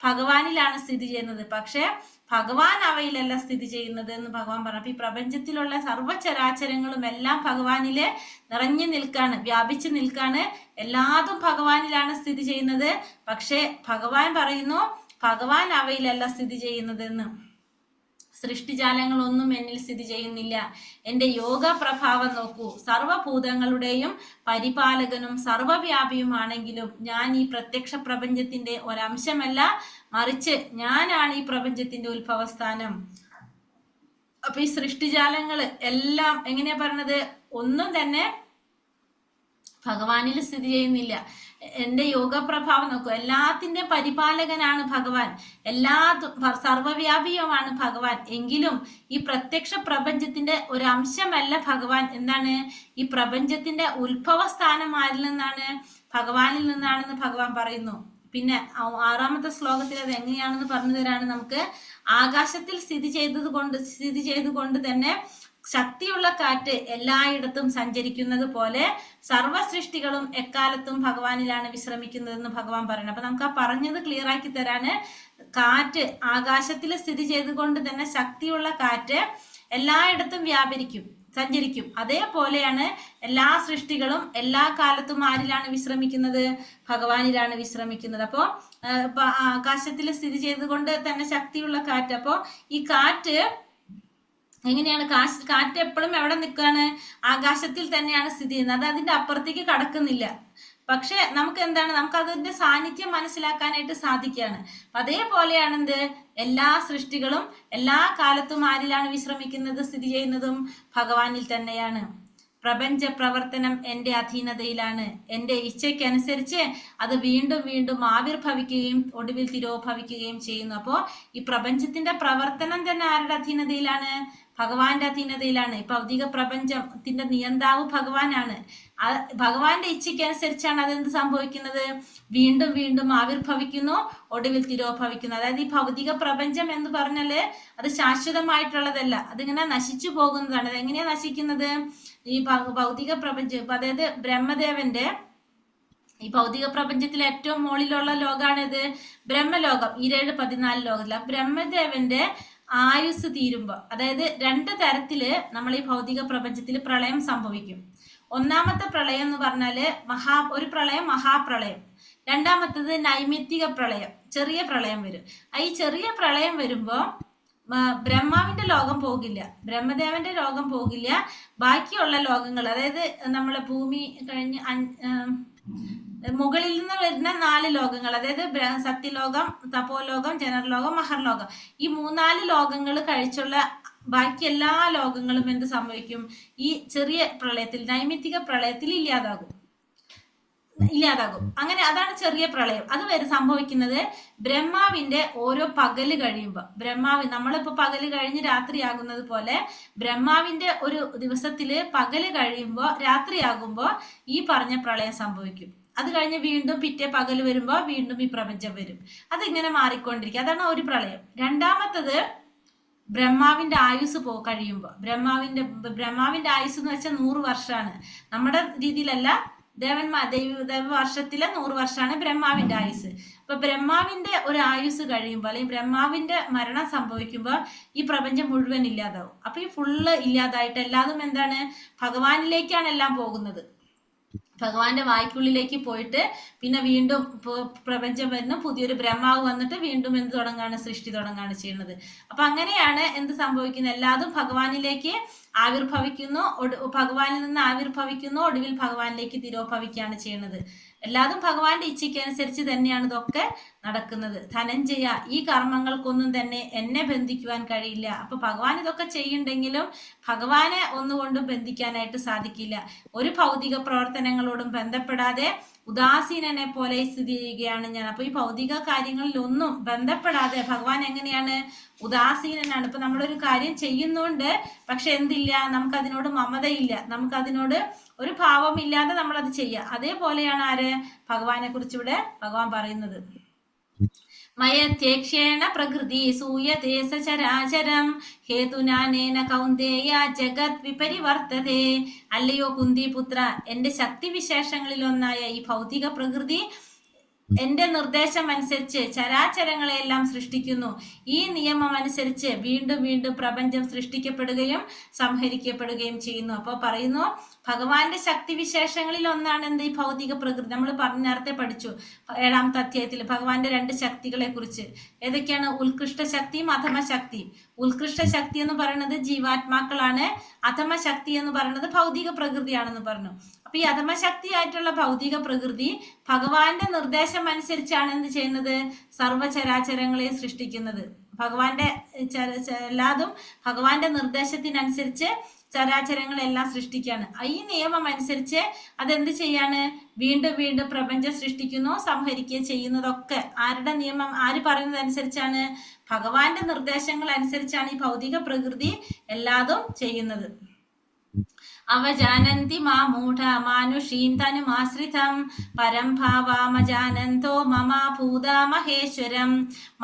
ഭഗവാനിലാണ് സ്ഥിതി ചെയ്യുന്നത്. പക്ഷെ ഭഗവാൻ അവയിലല്ല സ്ഥിതി ചെയ്യുന്നത് എന്ന് ഭഗവാൻ പറഞ്ഞു. അപ്പൊ ഈ പ്രപഞ്ചത്തിലുള്ള സർവ്വചരാചരങ്ങളും എല്ലാം ഭഗവാനില് നിറഞ്ഞു നിൽക്കാണ്, വ്യാപിച്ചു നിൽക്കാണ്. എല്ലാതും ഭഗവാനിലാണ് സ്ഥിതി ചെയ്യുന്നത്. പക്ഷെ ഭഗവാൻ പറയുന്നു ഭഗവാൻ അവയിലല്ല സ്ഥിതി ചെയ്യുന്നത് എന്ന്. സൃഷ്ടിജാലങ്ങളൊന്നും എന്നിൽ സ്ഥിതി ചെയ്യുന്നില്ല. എന്റെ യോഗ പ്രഭാവം നോക്കൂ. സർവഭൂതങ്ങളുടെയും പരിപാലകനും സർവവ്യാപിയുമാണെങ്കിലും ഞാൻ ഈ പ്രത്യക്ഷ പ്രപഞ്ചത്തിന്റെ ഒരംശമല്ല, മറിച്ച് ഞാനാണ് ഈ പ്രപഞ്ചത്തിന്റെ ഉത്ഭവസ്ഥാനം. അപ്പൊ ഈ സൃഷ്ടിജാലങ്ങള് എല്ലാം എങ്ങനെയാ പറഞ്ഞത്? ഒന്നും തന്നെ ഭഗവാനിൽ സ്ഥിതി ചെയ്യുന്നില്ല. എന്റെ യോഗ പ്രഭാവം നോക്കൂ. എല്ലാത്തിന്റെ പരിപാലകനാണ് ഭഗവാൻ, സർവവ്യാപിയുമാണ് ഭഗവാൻ. എങ്കിലും ഈ പ്രത്യക്ഷ പ്രപഞ്ചത്തിന്റെ ഒരു അംശമല്ല ഭഗവാൻ. എന്താണ്? ഈ പ്രപഞ്ചത്തിന്റെ ഉത്ഭവ സ്ഥാനം ആരിൽ നിന്നാണ്? ഭഗവാനിൽ നിന്നാണെന്ന് ഭഗവാൻ പറയുന്നു. പിന്നെ 6-ാമത്തെ ശ്ലോകത്തിൽ അത് എങ്ങനെയാണെന്ന് പറഞ്ഞു തരാണ് നമുക്ക്. ആകാശത്തിൽ സ്ഥിതി ചെയ്തുകൊണ്ട് തന്നെ ശക്തിയുള്ള കാറ്റ് എല്ലായിടത്തും സഞ്ചരിക്കുന്നത് പോലെ സർവ്വ സൃഷ്ടികളും എക്കാലത്തും ഭഗവാനിലാണ് വിശ്രമിക്കുന്നതെന്ന് ഭഗവാൻ പറയുന്നത്. അപ്പൊ നമുക്ക് ആ പറഞ്ഞത് ക്ലിയർ ആക്കി തരാന്. കാറ്റ് ആകാശത്തിൽ സ്ഥിതി ചെയ്തുകൊണ്ട് തന്നെ ശക്തിയുള്ള കാറ്റ് എല്ലായിടത്തും സഞ്ചരിക്കും. അതേപോലെയാണ് എല്ലാ സൃഷ്ടികളും എല്ലാ കാലത്തും ആരിലാണ് വിശ്രമിക്കുന്നത്? ഭഗവാനിലാണ് വിശ്രമിക്കുന്നത്. അപ്പോ ആകാശത്തിൽ സ്ഥിതി ചെയ്തുകൊണ്ട് തന്നെ ശക്തിയുള്ള കാറ്റ്. അപ്പോ ഈ കാറ്റ് എങ്ങനെയാണ്? കാറ്റ് എപ്പോഴും എവിടെ നിൽക്കാണ്? ആകാശത്തിൽ തന്നെയാണ് സ്ഥിതി ചെയ്യുന്നത്. അത് അതിന്റെ അപ്പുറത്തേക്ക് കടക്കുന്നില്ല. പക്ഷെ നമുക്ക് എന്താണ്? നമുക്ക് അതിന്റെ സാന്നിധ്യം മനസ്സിലാക്കാനായിട്ട് സാധിക്കുകയാണ്. അതേപോലെയാണ് എന്ത്? എല്ലാ സൃഷ്ടികളും എല്ലാ കാലത്തും ആരിലാണ് വിശ്രമിക്കുന്നത്, സ്ഥിതി ചെയ്യുന്നതും? ഭഗവാനിൽ തന്നെയാണ്. പ്രപഞ്ച പ്രവർത്തനം എന്റെ അധീനതയിലാണ്. എന്റെ ഇച്ഛയ്ക്കനുസരിച്ച് അത് വീണ്ടും വീണ്ടും ആവിർഭവിക്കുകയും ഒടുവിൽ തിരോഭവിക്കുകയും ചെയ്യുന്നു. അപ്പോ ഈ പ്രപഞ്ചത്തിന്റെ പ്രവർത്തനം തന്നെ ആരുടെ അധീനതയിലാണ്? ഭഗവാന്റെ അധീനതയിലാണ്. ഈ ഭൗതിക പ്രപഞ്ചത്തിന്റെ നിയന്താവ് ഭഗവാനാണ്. ഭഗവാന്റെ ഇച്ഛയ്ക്കനുസരിച്ചാണ് അതെന്ത് സംഭവിക്കുന്നത്? വീണ്ടും വീണ്ടും ആവിർഭവിക്കുന്നു, ഒടുവിൽ തിരോഭവിക്കുന്നു. അതായത് ഈ ഭൗതിക പ്രപഞ്ചം എന്ന് പറഞ്ഞാല് അത് ശാശ്വതമായിട്ടുള്ളതല്ല, അതിങ്ങനെ നശിച്ചു പോകുന്നതാണ്. അതെങ്ങനെയാ നശിക്കുന്നത്? ഈ ഭൗതിക പ്രപഞ്ചം, അതായത് ബ്രഹ്മദേവന്റെ ഈ ഭൗതിക പ്രപഞ്ചത്തിലെ ഏറ്റവും മുകളിലുള്ള ലോകാണിത്, ബ്രഹ്മലോകം. 14 ലോകത്തില് ബ്രഹ്മദേവന്റെ ആയുസ് തീരുമ്പോ, അതായത് 2 തരത്തില് നമ്മൾ ഈ ഭൗതിക പ്രപഞ്ചത്തിൽ പ്രളയം സംഭവിക്കും. ഒന്നാമത്തെ പ്രളയം എന്ന് പറഞ്ഞാല് ഒരു പ്രളയം മഹാപ്രളയം. രണ്ടാമത്തത് നൈമിത്തിക പ്രളയം, ചെറിയ പ്രളയം വരും. ഈ ചെറിയ പ്രളയം വരുമ്പോ ബ്രഹ്മാവിന്റെ ലോകം പോകില്ല, ബ്രഹ്മദേവന്റെ ലോകം പോകില്ല. ബാക്കിയുള്ള ലോകങ്ങൾ, അതായത് നമ്മളെ ഭൂമി കഴിഞ്ഞ് മുകളിൽ നിന്ന് വരുന്ന 4 ലോകങ്ങൾ, അതായത് സത്യലോകം, തപോലോകം, ജനർലോകം, മഹർലോകം, ഈ 3-4 ലോകങ്ങൾ കഴിച്ചുള്ള ബാക്കി എല്ലാ ലോകങ്ങളും എന്ത് സംഭവിക്കും? ഈ ചെറിയ പ്രളയത്തിൽ, നൈമിത്തിക പ്രളയത്തിൽ ഇല്ലാതാകും. അങ്ങനെ അതാണ് ചെറിയ പ്രളയം. അത് വരെ സംഭവിക്കുന്നത് ബ്രഹ്മാവിന്റെ ഓരോ പകല് കഴിയുമ്പോൾ, നമ്മളിപ്പോ പകല് കഴിഞ്ഞ് രാത്രിയാകുന്നത് പോലെ ബ്രഹ്മാവിന്റെ ഒരു ദിവസത്തില് പകല് കഴിയുമ്പോൾ രാത്രിയാകുമ്പോ ഈ പറഞ്ഞ പ്രളയം സംഭവിക്കും. അത് കഴിഞ്ഞ് വീണ്ടും പിറ്റേ പകല് വരുമ്പോ വീണ്ടും ഈ പ്രപഞ്ചം വരും. അതിങ്ങനെ മാറിക്കൊണ്ടിരിക്കും. അതാണ് ഒരു പ്രളയം. രണ്ടാമത്തത് ബ്രഹ്മാവിന്റെ ആയുസ് കഴിയുമ്പോൾ, ബ്രഹ്മാവിന്റെ ആയുസ് എന്ന് വെച്ചാൽ 100 വർഷമാണ്. നമ്മുടെ രീതിയിലല്ല, വർഷത്തിലെ 100 വർഷമാണ് ബ്രഹ്മാവിന്റെ ആയുസ്. അപ്പൊ ബ്രഹ്മാവിന്റെ ഒരു ആയുസ് കഴിയുമ്പോൾ, അല്ലെങ്കിൽ ബ്രഹ്മാവിന്റെ മരണം സംഭവിക്കുമ്പോൾ ഈ പ്രപഞ്ചം മുഴുവൻ ഇല്ലാതാവും. അപ്പൊ ഈ ഫുള്ള് ഇല്ലാതായിട്ട് എല്ലാതും എന്താണ്? ഭഗവാനിലേക്കാണ് എല്ലാം പോകുന്നത്. ഭഗവാന്റെ വായ്ക്കുള്ളിലേക്ക് പോയിട്ട് പിന്നെ വീണ്ടും പ്രപഞ്ചം വരുന്നു, പുതിയൊരു ബ്രഹ്മാവ് വന്നിട്ട് വീണ്ടും എന്ത് തുടങ്ങാണ്? സൃഷ്ടി തുടങ്ങാണ് ചെയ്യുന്നത്. അപ്പൊ അങ്ങനെയാണ് എന്ത് സംഭവിക്കുന്നത്? എല്ലാതും ഭഗവാനിലേക്ക് ആവിർഭവിക്കുന്നു, ഭഗവാനിൽ നിന്ന് ആവിർഭവിക്കുന്നു, ഒടുവിൽ ഭഗവാനിലേക്ക് തിരോഭവിക്കുകയാണ് ചെയ്യുന്നത്. എല്ലാതും ഭഗവാന്റെ ഇച്ഛയ്ക്കനുസരിച്ച് തന്നെയാണ് ഇതൊക്കെ നടക്കുന്നത്. ധനഞ്ജയ, ഈ കർമ്മങ്ങൾക്കൊന്നും തന്നെ എന്നെ ബന്ധിക്കുവാൻ കഴിയില്ല. അപ്പൊ ഭഗവാൻ ഇതൊക്കെ ചെയ്യുന്നുണ്ടെങ്കിലും ഭഗവാനെ ഒന്നുകൊണ്ടും ബന്ധിക്കാനായിട്ട് സാധിക്കില്ല. ഒരു ഭൗതിക പ്രവർത്തനങ്ങളോടും ബന്ധപ്പെടാതെ ഉദാസീനനെ പോലെ സ്ഥിതി ചെയ്യുകയാണ് ഞാൻ. അപ്പൊ ഈ ഭൗതിക കാര്യങ്ങളിൽ ഒന്നും ബന്ധപ്പെടാതെ ഭഗവാൻ എങ്ങനെയാണ്? ഉദാസീനനാണ്. ഇപ്പൊ നമ്മളൊരു കാര്യം ചെയ്യുന്നോണ്ട് പക്ഷെ എന്തില്ല? നമുക്കതിനോട് മമതയില്ല, നമുക്കതിനോട് ഒരു ഭാവമില്ലാതെ നമ്മളത് ചെയ്യുക. അതേപോലെയാണ് ആര്? ഭഗവാനെ കുറിച്ച് ഇവിടെ ഭഗവാൻ പറയുന്നത്. മയത്യക്ഷേണ പ്രകൃതി സൂയതേ സചരാചരം ഹേതുനാനേന കൗന്ദേയ ജഗത് വിപരിവർത്തതേ. അല്ലയോ കുന്തിപുത്ര, എന്റെ ശക്തിവിശേഷങ്ങളിൽ ഒന്നായ ഈ ഭൗതിക പ്രകൃതി എന്റെ നിർദ്ദേശം അനുസരിച്ച് ചരാചരങ്ങളെല്ലാം സൃഷ്ടിക്കുന്നു. ഈ നിയമം അനുസരിച്ച് വീണ്ടും വീണ്ടും പ്രപഞ്ചം സൃഷ്ടിക്കപ്പെടുകയും സംഹരിക്കപ്പെടുകയും ചെയ്യുന്നു. അപ്പോൾ പറയുന്നു, ഭഗവാന്റെ ശക്തിവിശേഷങ്ങളിൽ ഒന്നാണ് എന്ത്? ഈ ഭൗതിക പ്രകൃതി. നമ്മൾ നേരത്തെ പഠിച്ചു 7ാമത്തെ അധ്യായത്തിൽ ഭഗവാന്റെ 2 ശക്തികളെ കുറിച്ച്. ഏതൊക്കെയാണ്? ഉത്കൃഷ്ട ശക്തിയും അധമ ശക്തിയും. ഉത്കൃഷ്ട ശക്തി എന്ന് പറയുന്നത് ജീവാത്മാക്കളാണ്, അധമ ശക്തി എന്ന് പറയുന്നത് ഭൗതിക പ്രകൃതിയാണെന്ന് പറഞ്ഞു. അപ്പൊ ഈ അധമശക്തിയായിട്ടുള്ള ഭൗതിക പ്രകൃതി ഭഗവാന്റെ നിർദ്ദേശം അനുസരിച്ചാണ് എന്ത് ചെയ്യുന്നത്? സർവചരാചരങ്ങളെ സൃഷ്ടിക്കുന്നത്. ഭഗവാന്റെ എല്ലാതും ഭഗവാന്റെ നിർദ്ദേശത്തിനനുസരിച്ച് ചരാചരങ്ങളെല്ലാം സൃഷ്ടിക്കുകയാണ്. ഈ നിയമം അനുസരിച്ച് അതെന്ത് ചെയ്യാണ്? വീണ്ടും വീണ്ടും പ്രപഞ്ചം സൃഷ്ടിക്കുന്നു, സംഹരിക്കുകയും ചെയ്യുന്നതൊക്കെ ആരുടെ നിയമം? ആര് പറയുന്നത് അനുസരിച്ചാണ്? ഭഗവാന്റെ നിർദ്ദേശങ്ങൾ അനുസരിച്ചാണ് ഈ ഭൗതിക പ്രകൃതി എല്ലാതും ചെയ്യുന്നത്. അവജാനന്തി മാമൂഢ മാനുഷീം തനുമാശ്രിതം പരം ഭാവാമജാനന്തോ മമ ഭൂത മഹേശ്വരം.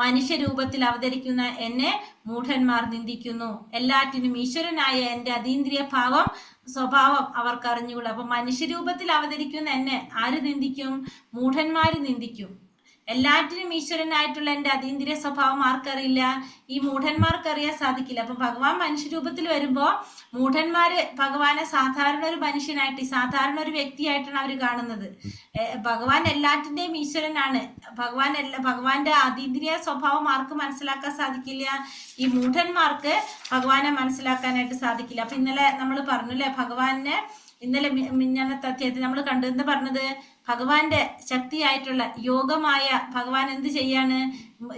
മനുഷ്യരൂപത്തിൽ അവതരിക്കുന്ന എന്നെ മൂഢന്മാർ നിന്ദിക്കുന്നു. എല്ലാറ്റിനും ഈശ്വരനായ എന്റെ അതീന്ദ്രിയ സ്വഭാവം അവർക്ക് അറിഞ്ഞുകൂടാ. അപ്പൊ മനുഷ്യരൂപത്തിൽ അവതരിക്കുന്ന എന്നെ ആര് നിന്ദിക്കും? മൂഢന്മാര് നിന്ദിക്കും. എല്ലാറ്റിനും ഈശ്വരനായിട്ടുള്ള എന്റെ അതീന്ദ്രിയ സ്വഭാവം ആർക്കറിയില്ല? ഈ മൂഢന്മാർക്ക് അറിയാൻ സാധിക്കില്ല. അപ്പൊ ഭഗവാൻ മനുഷ്യരൂപത്തിൽ വരുമ്പോ മൂഢന്മാര് ഭഗവാനെ സാധാരണ ഒരു മനുഷ്യനായിട്ട്, സാധാരണ ഒരു വ്യക്തിയായിട്ടാണ് അവർ കാണുന്നത്. ഭഗവാൻ എല്ലാറ്റിന്റെയും ഈശ്വരനാണ്. ഭഗവാന്റെ അതീന്ദ്രിയ സ്വഭാവം ആർക്ക് മനസ്സിലാക്കാൻ സാധിക്കില്ല? ഈ മൂഢന്മാർക്ക് ഭഗവാനെ മനസ്സിലാക്കാനായിട്ട് സാധിക്കില്ല. അപ്പൊ ഇന്നലെ നമ്മൾ പറഞ്ഞല്ലേ, ഭഗവാനെ ഇന്നലെ മിഞ്ഞാന്നത്തെ അധ്യായത്തിൽ നമ്മൾ കണ്ടു. എന്താ പറഞ്ഞത്? ഭഗവാന്റെ ശക്തിയായിട്ടുള്ള യോഗമായ ഭഗവാൻ എന്ത് ചെയ്യാണ്?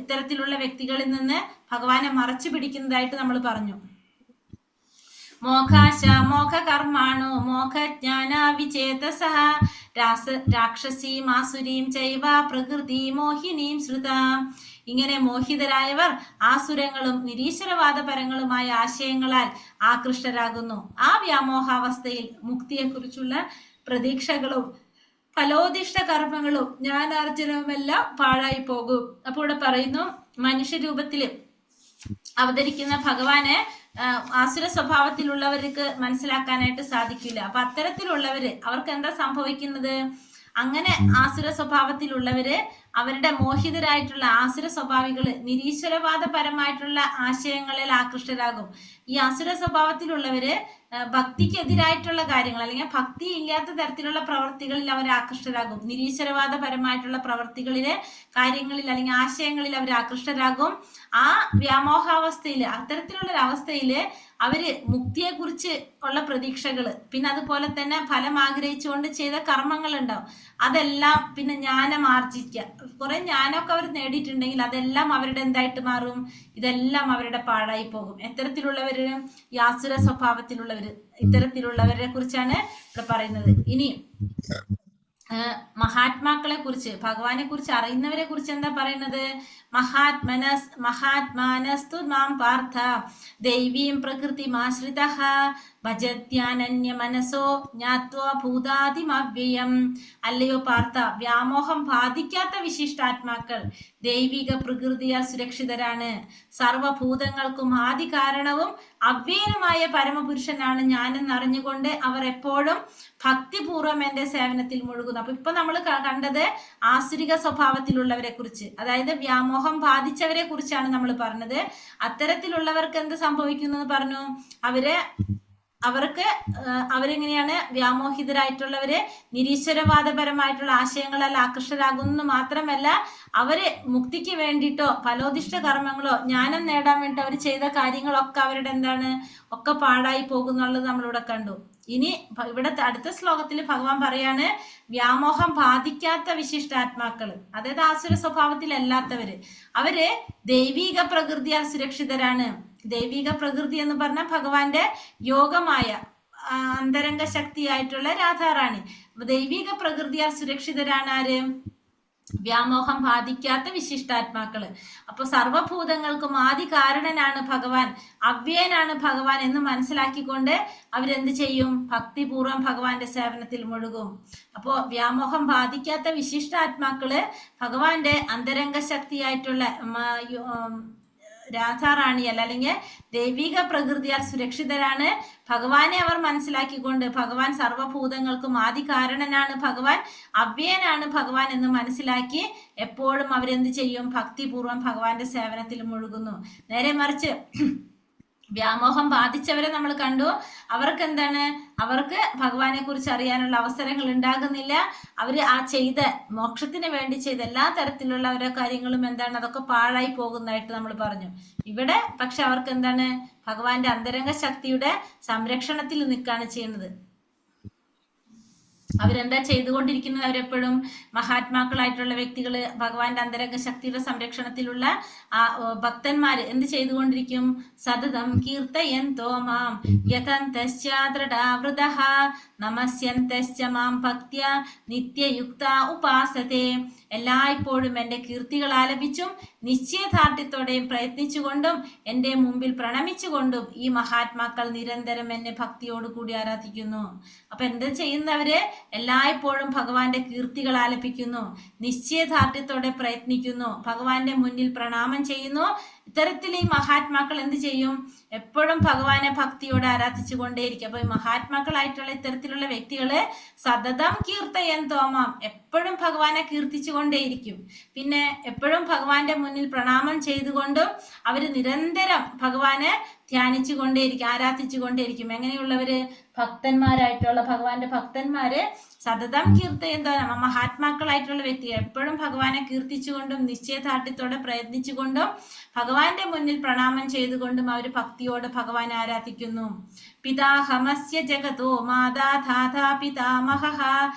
ഇത്തരത്തിലുള്ള വ്യക്തികളിൽ നിന്ന് ഭഗവാനെ മറച്ചു പിടിക്കുന്നതായിട്ട് നമ്മൾ പറഞ്ഞു. മോഘാശ മോഘ കർമാണോ മോഘജ്ഞാന വിചേതസഃ രാക്ഷസീം ആസുരീം ചൈവ പ്രകൃതി മോഹിനീം ശ്രുത. ഇങ്ങനെ മോഹിതരായവർ ആസുരങ്ങളും നിരീശ്വരവാദപരങ്ങളുമായ ആശയങ്ങളാൽ ആകൃഷ്ടരാകുന്നു. ആ വ്യാമോഹാവസ്ഥയിൽ മുക്തിയെക്കുറിച്ചുള്ള പ്രതീക്ഷകളും ഫലോദിഷ്ട കർമ്മങ്ങളും ജ്ഞാനാർജനവുമെല്ലാം പാഴായി പോകും. അപ്പോൾ ഇവിടെ പറയുന്നു, മനുഷ്യരൂപത്തില് അവതരിക്കുന്ന ഭഗവാനെ ആസുര സ്വഭാവത്തിലുള്ളവർക്ക് മനസ്സിലാക്കാനായിട്ട് സാധിക്കില്ല. അപ്പൊ അത്തരത്തിലുള്ളവര് അവർക്ക് എന്താ സംഭവിക്കുന്നത്? അങ്ങനെ ആസുര സ്വഭാവത്തിലുള്ളവര് അവരുടെ മോഹിതരായിട്ടുള്ള ആസുര സ്വഭാവികള് നിരീശ്വരവാദപരമായിട്ടുള്ള ആശയങ്ങളിൽ ആകൃഷ്ടരാകും. ഈ ആസുര സ്വഭാവത്തിലുള്ളവര് ഭക്തിക്കെതിരായിട്ടുള്ള കാര്യങ്ങൾ അല്ലെങ്കിൽ ഭക്തി ഇല്ലാത്ത തരത്തിലുള്ള പ്രവർത്തികളിൽ അവർ ആകൃഷ്ടരാകും. നിരീശ്വരവാദപരമായിട്ടുള്ള പ്രവർത്തികളിലെ കാര്യങ്ങളിൽ അല്ലെങ്കിൽ ആശയങ്ങളിൽ അവർ ആകൃഷ്ടരാകും. ആ വ്യാമോഹാവസ്ഥയില്, അത്തരത്തിലുള്ള ഒരു അവസ്ഥയില് അവര് മുക്തിയെ കുറിച്ച് ഉള്ള പ്രതീക്ഷകള്, പിന്നെ അതുപോലെ തന്നെ ഫലം ആഗ്രഹിച്ചുകൊണ്ട് ചെയ്ത കർമ്മങ്ങൾ ഉണ്ടാവും. അതെല്ലാം പിന്നെ ജ്ഞാനം ആർജിക്കുക. കുറെ ജ്ഞാനമൊക്കെ അവർ നേടിയിട്ടുണ്ടെങ്കിൽ അതെല്ലാം അവരുടെ എന്തായിട്ട് മാറും? ഇതെല്ലാം അവരുടെ പാഴായി പോകും. എത്തരത്തിലുള്ളവര്? ഈ ആസുര സ്വഭാവത്തിലുള്ളവര്, ഇത്തരത്തിലുള്ളവരെ കുറിച്ചാണ് ഇവിടെ പറയുന്നത്. ഇനി മഹാത്മാക്കളെ കുറിച്ച്, ഭഗവാനെ കുറിച്ച് അറിയുന്നവരെ കുറിച്ച് എന്താ പറയുന്നത്? മഹാത്മാനസ്തു മാം പാർത്ഥ ദൈവീം പ്രകൃതിമാശ്രിതഃ ഭജത്യാനന്യ മനസോ ജ്ഞാത്വാ ഭൂതാദിമവ്യയം. അല്ലയോ പാർത്ഥ, വ്യാമോഹം ബാധിക്കാത്ത വിശിഷ്ടാത്മാക്കൾ ദൈവിക പ്രകൃതിയാൽ സുരക്ഷിതരാണ്. സർവഭൂതങ്ങൾക്കും ആദി കാരണവും അവ്യയനുമായ പരമപുരുഷനാണ് ഞാനെന്നറിഞ്ഞുകൊണ്ട് അവർ എപ്പോഴും ഭക്തിപൂർവ്വം എന്റെ സേവനത്തിൽ മുഴുകുന്നു. അപ്പൊ ഇപ്പൊ നമ്മൾ കണ്ടത് ആസുരിക സ്വഭാവത്തിലുള്ളവരെ കുറിച്ച്, അതായത് വ്യാമോഹം ബാധിച്ചവരെ കുറിച്ചാണ് നമ്മൾ പറഞ്ഞത്. അത്തരത്തിലുള്ളവർക്ക് എന്ത് സംഭവിക്കുന്നു എന്ന് പറഞ്ഞു? അവരെങ്ങനെയാണ്? വ്യാമോഹിതരായിട്ടുള്ളവര് നിരീശ്വരവാദപരമായിട്ടുള്ള ആശയങ്ങളാൽ ആകർഷരാകുന്നു മാത്രമല്ല, അവര് മുക്തിക്ക് വേണ്ടിയിട്ടോ ഫലോദിഷ്ട കർമ്മങ്ങളോ ജ്ഞാനം നേടാൻ വേണ്ടി അവർ ചെയ്ത കാര്യങ്ങളൊക്കെ അവരുടെ എന്താണ്? ഒക്കെ പാഴായി പോകുന്നുള്ളത് നമ്മളിവിടെ കണ്ടു. ഇനി ഇവിടെ അടുത്ത ശ്ലോകത്തിൽ ഭഗവാൻ പറയാണ്, വ്യാമോഹം ബാധിക്കാത്ത വിശിഷ്ടാത്മാക്കള്, അതായത് ആസുര സ്വഭാവത്തിലല്ലാത്തവര്, അവര് ദൈവീക പ്രകൃതിയാൽ സുരക്ഷിതരാണ്. ദൈവിക പ്രകൃതി എന്ന് പറഞ്ഞാൽ ഭഗവാന്റെ യോഗമായ അന്തരംഗ ശക്തിയായിട്ടുള്ള രാധാറാണി. ദൈവിക പ്രകൃതിയാൽ സുരക്ഷിതരാണ് ആര്? വ്യാമോഹം ബാധിക്കാത്ത വിശിഷ്ടാത്മാക്കള്. അപ്പൊ സർവഭൂതങ്ങൾക്കും ആദി കാരണനാണ് ഭഗവാൻ, അവ്യയനാണ് ഭഗവാൻ എന്ന് മനസ്സിലാക്കിക്കൊണ്ട് അവരെന്ത് ചെയ്യും? ഭക്തിപൂർവ്വം ഭഗവാന്റെ സേവനത്തിൽ മുഴുകും. അപ്പോ വ്യാമോഹം ബാധിക്കാത്ത വിശിഷ്ടാത്മാക്കള് ഭഗവാന്റെ അന്തരംഗ ശക്തിയായിട്ടുള്ള രാധാറാണിയല്ല, അല്ലെങ്കിൽ ദൈവിക പ്രകൃതിയാൽ സുരക്ഷിതരാണ്. ഭഗവാനെ അവർ മനസ്സിലാക്കിക്കൊണ്ട് ഭഗവാൻ സർവഭൂതങ്ങൾക്കും ആദി കാരണനാണ് ഭഗവാൻ, അവ്യയനാണ് ഭഗവാൻ എന്ന് മനസ്സിലാക്കി എപ്പോഴും അവരെന്ത് ചെയ്യും? ഭക്തിപൂർവ്വം ഭഗവാന്റെ സേവനത്തിൽ മുഴുകുന്നു. നേരെ മറിച്ച് വ്യാമോഹം ബാധിച്ചവരെ നമ്മൾ കണ്ടു. അവർക്ക് എന്താണ്? അവർക്ക് ഭഗവാനെ കുറിച്ച് അറിയാനുള്ള അവസരങ്ങൾ ഉണ്ടാകുന്നില്ല. അവര് ആ ചെയ്ത മോക്ഷത്തിന് വേണ്ടി ചെയ്ത എല്ലാ തരത്തിലുള്ള ഓരോ കാര്യങ്ങളും എന്താണ്? അതൊക്കെ പാഴായി പോകുന്നതായിട്ട് നമ്മൾ പറഞ്ഞു. ഇവിടെ പക്ഷെ അവർക്ക് എന്താണ്? ഭഗവാന്റെ അന്തരംഗ ശക്തിയുടെ സംരക്ഷണത്തിൽ നിൽക്കുകയാണ് ചെയ്യുന്നത്. അവരെന്താ ചെയ്തുകൊണ്ടിരിക്കുന്നത്? അവരെപ്പോഴും മഹാത്മാക്കളായിട്ടുള്ള വ്യക്തികള്, ഭഗവാന്റെ അന്തരംഗ ശക്തിയുടെ സംരക്ഷണത്തിലുള്ള ആ ഭക്തന്മാര് എന്ത് ചെയ്തുകൊണ്ടിരിക്കും? സതതം കീർത്തയന്തോ മാം യതന്തശ്ചാദ്രടാവൃതഃ നമസ്യന്തശ്ച മാം ഭക്ത്യ നിത്യയുക്ത ഉപാസതേ. എല്ലായ്പ്പോഴും എന്റെ കീർത്തികൾ ആലപിച്ചും നിശ്ചയദാർഢ്യത്തോടെയും പ്രയത്നിച്ചുകൊണ്ടും എന്റെ മുമ്പിൽ പ്രണമിച്ചുകൊണ്ടും ഈ മഹാത്മാക്കൾ നിരന്തരം എന്നെ ഭക്തിയോടുകൂടി ആരാധിക്കുന്നു. അപ്പൊ എന്താ ചെയ്യുന്നവര്? എല്ലായ്പ്പോഴും ഭഗവാന്റെ കീർത്തികൾ ആലപിക്കുന്നു, നിശ്ചയദാർഢ്യത്തോടെ പ്രയത്നിക്കുന്നു, ഭഗവാന്റെ മുന്നിൽ പ്രണാമം ചെയ്യുന്നു. ഇത്തരത്തിൽ ഈ മഹാത്മാക്കൾ എന്ത് ചെയ്യും? എപ്പോഴും ഭഗവാനെ ഭക്തിയോടെ ആരാധിച്ചു കൊണ്ടേയിരിക്കും. അപ്പൊ ഈ മഹാത്മാക്കളായിട്ടുള്ള ഇത്തരത്തിലുള്ള വ്യക്തികള് സതതം കീർത്തയന്തോ മാം, എപ്പോഴും ഭഗവാനെ കീർത്തിച്ചു കൊണ്ടേയിരിക്കും. പിന്നെ എപ്പോഴും ഭഗവാന്റെ മുന്നിൽ പ്രണാമം ചെയ്തുകൊണ്ടും അവര് നിരന്തരം ഭഗവാനെ ധ്യാനിച്ചു കൊണ്ടേയിരിക്കും, ആരാധിച്ചു കൊണ്ടേയിരിക്കും. എങ്ങനെയുള്ളവര്? ഭക്തന്മാരായിട്ടുള്ള ഭഗവാന്റെ ഭക്തന്മാര് സതതം കീർത്തയന്തോ, മഹാത്മാക്കളായിട്ടുള്ള വ്യക്തി എപ്പോഴും ഭഗവാനെ കീർത്തിച്ചുകൊണ്ടും നിശ്ചയദാർഢ്യത്തോടെ പ്രയത്നിച്ചുകൊണ്ടും ഭഗവാന്റെ മുന്നിൽ പ്രണാമം ചെയ്തുകൊണ്ടും അവര് ഭക്തിയോട് ഭഗവാനെ ആരാധിക്കുന്നു. പിതാഹമസ്യ ജഗതോ മാതാ ധാതാ പിതാമഹഃ